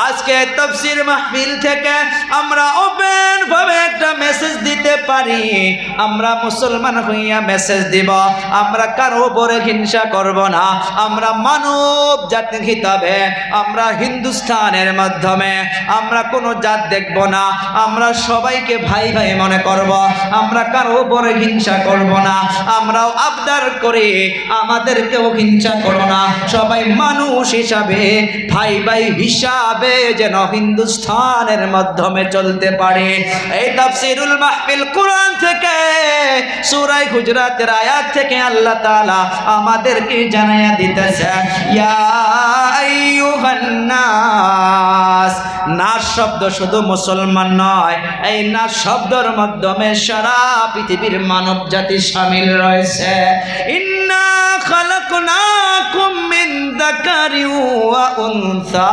আজকে তাফসীর মাহফিল থেকে আমরা ওপেন ভাবে একটা মেসেজ দিতে পারি, আমরা মুসলমান হইয়া মেসেজ দিব, আমরা কারো উপরে হিংসা করব না, আমরা মানব জাতির হিতাবে, আমরা হিন্দুস্তানের মাধ্যমে আমরা কোনো জাত দেখব না, আমরা সবাইকে ভাই ভাই মনে করব, আমরা কারো উপরে হিংসা করব না, আমরাও আবদার করি আমাদেরকেও হিংসা করো না, সবাই মানুষ হিসাবে ভাই ভাই হিসাবে যেন হিন্দুস্তানের মাধ্যমে চলতে পারে। এই তাফসীরুল মাহফিল কোরআন থেকে সূরা হুজরাতের আয়াত থেকে আল্লাহ তাআলা আমাদেরকে জানায়া দিতেছে, ইয়া আইয়ুহান নাস। নাস শব্দ শুধু মুসলমান নয়, এই নাস শব্দের মাধ্যমে সারা পৃথিবীর মানব জাতি শামিল রয়েছে। ইন্না খালাকনাকুম মিন যাকারিন ওয়া উনসা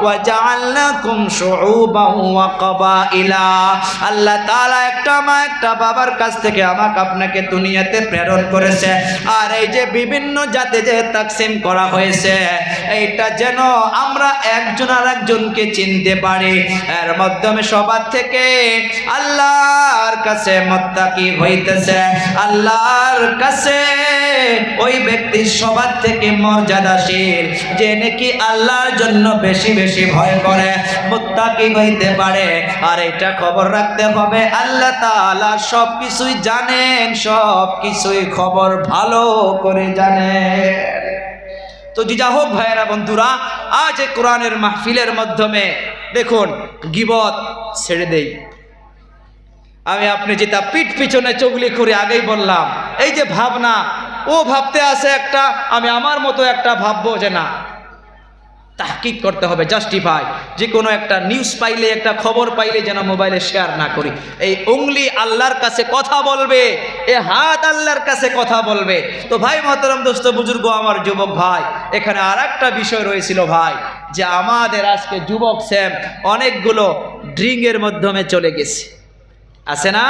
ওয়া জাআলনাকুম শুউবান ওয়া কাবাইলা। আল্লাহ তাআলা একটা মা একটা বাবার কাছ থেকে আমাকে আপনাকে দুনিয়াতে প্রেরণ করেছে। আর এই যে বিভিন্ন জাতে যে তাকসিম করা হয়েছে, এইটা যেন আমরা একজন আর একজনকে চিনতে পারি। এর মাধ্যমে সবার থেকে আল্লাহর কাছে মুত্তাকি হইতেছে, আল্লাহর কাছে ওই ব্যক্তি সবার থেকে মর্যাদাশীল, যে নাকি আল্লাহর জন্য বেশি বেশি ভয় করে, মুত্তাকি হইতে পারে। আর এটা খবর রাখতে হবে, আল্লাহ তাআলা সব কিছুই জানেন, সব কিছুই খবর ভালো করে জানেন। তো যা হোক ভাইয়েরা বন্ধুরা, আজ এই কোরআনের মাহফিলের মাধ্যমে দেখুন গীবত ছেড়ে দেই। আমি আপনি যেটা পিঠ পিছনে চুগলি করে আগেই বললাম, এই যে ভাবনা, ও ভাবতে আছে একটা, আমি আমার মতো একটা ভাববো, যে না, তাহকিক করতে হবে, জাস্টিফাই। যে কোনো একটা নিউজ পাইলে, একটা খবর পাইলে যেন মোবাইলে শেয়ার না করি। এই উংলি আল্লাহর কাছে কথা বলবে, এ হাত আল্লাহর কাছে কথা বলবে। তো ভাই মহতরম দোস্ত বুজুর্গ, আমার যুবক ভাই, এখানে আর একটা বিষয় রয়েছিল ভাই, যে আমাদের আজকে যুবক স্যাম অনেকগুলো ড্রিঙ্কের মাধ্যমে চলে গেছে, আছে না?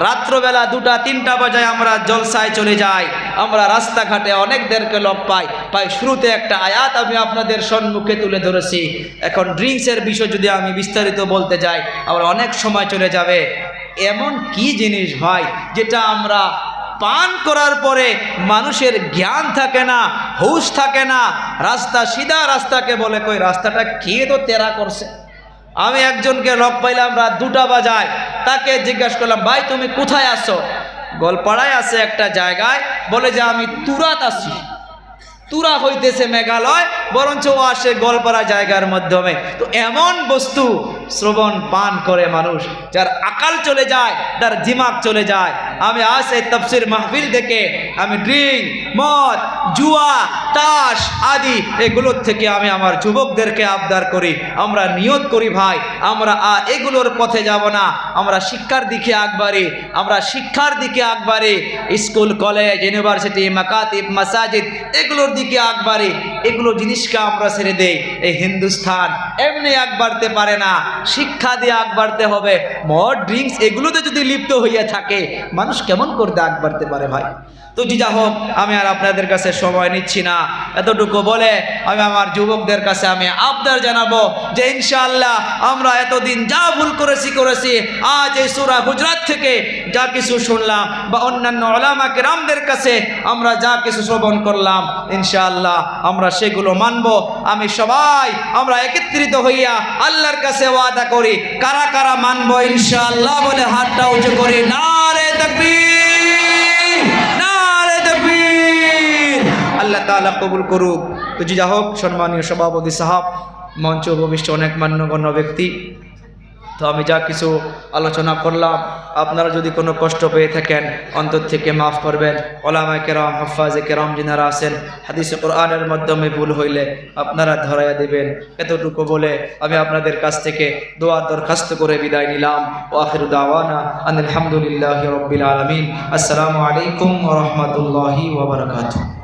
রাত্রবেলা 2টা 3টা বাজায় আমরা জলসায় চলে যাই, আমরা রাস্তাঘাটে অনেকদেরকে লোক পাই শুরুতে একটা আয়াত আমি আপনাদের সম্মুখে তুলে ধরেছি। এখন ড্রিঙ্কসের বিষয় যদি আমি বিস্তারিত বলতে যাই আমার অনেক সময় চলে যাবে। এমন কি জিনিস ভাই যেটা আমরা পান করার পরে মানুষের জ্ঞান থাকে না, হুঁশ থাকে না, রাস্তা সিধা রাস্তাকে বলে কই রাস্তাটা কে তো তেরা করছে। আমি একজনকে লোক পাইলাম রাত 2টা বাজায়, তাকে জিজ্ঞাসা করলাম ভাই তুমি কোথায় আছো? গোলপাড়ায় আছে একটা জায়গায়, বলে যে আমি তুরাত আছি। তুরা হইতেছে মেঘালয়, বরঞ্চ ও আসে গোলপাড়া জায়গার মাধ্যমে। তো এমন বস্তু শ্রবণ পান করে মানুষ, যার আকাল চলে যায়, তার দিমাগ চলে যায়। আমি আজ এই তাফসীর মাহফিল থেকে আমি ড্রিঙ্ক, মদ, জুয়া, তাস আদি এগুলোর থেকে আমি আমার যুবকদেরকে আবদার করি, আমরা নিয়ত করি ভাই আমরা আর এগুলোর পথে যাব না। আমরা শিক্ষার দিকে আগবাড়ি, আমরা শিক্ষার দিকে আগবাড়ি। স্কুল, কলেজ, ইউনিভার্সিটি, মাকাতিব, মাসাজিদ এগুলোর দিকে আগবাড়ি। এগুলো জিনিসকে আমরা ছেড়ে দেই। এই হিন্দুস্তান এমনি আগবাড়তে পারে না, শিক্ষা দিয়ে আগবাড়তে হবে। মদ, ড্রিঙ্কস এগুলোতে যদি লিপ্ত হইয়া থাকে মানুষ কেমন করতে আগবাড়তে পারে ভাই? তো যা হোক, আমি আর আপনাদের কাছে সময় নিচ্ছি না, এতটুকু বলে আমি আমার যুবকদের কাছে আমি আবদার জানাবো যে ইনশাআল্লাহ আমরা এতদিন যা ভুল করেছি আজ এই সূরা হুজরাত থেকে যা কিছু শুনলাম বা অন্যান্য উলামা কেরামদের কাছে আমরা যা কিছু শ্রবণ করলাম ইনশাআল্লাহ আমরা সেগুলো মানব। আমি সবাই আমরা একত্রিত হইয়া আল্লাহর কাছে ওয়াদা করি, কারা কারা মানব ইনশাআল্লাহ বলে হাতটা উঁচু করি। নারে তাকবীর, নারে তাকবীর। আল্লাহ তাআলা কবুল করুক। তো যা হোক, সম্মানীয় সভাপতি সাহেব, মঞ্চ উপবিষ্ট অনেক মান্যগণ্য ব্যক্তি, তো আমি যা কিছু আলোচনা করলাম আপনারা যদি কোনো কষ্ট পেয়ে থাকেন অন্তর থেকে মাফ করবেন। ওলামায়ে কেরাম, হাফাজে কেরাম যিনারা আছেন, হাদিসে কোরআনের মাধ্যমে ভুল হইলে আপনারা ধরাইয়া দেবেন। এতটুকু বলে আমি আপনাদের কাছ থেকে দোয়ার দরখাস্ত করে বিদায় নিলাম। ওয়া আখিরু দাওয়ানা আনিল হামদুলিল্লাহি রাব্বিল আলামিন। আসসালামু আলাইকুম ওয়া রাহমাতুল্লাহি ওয়া বারাকাতুহু।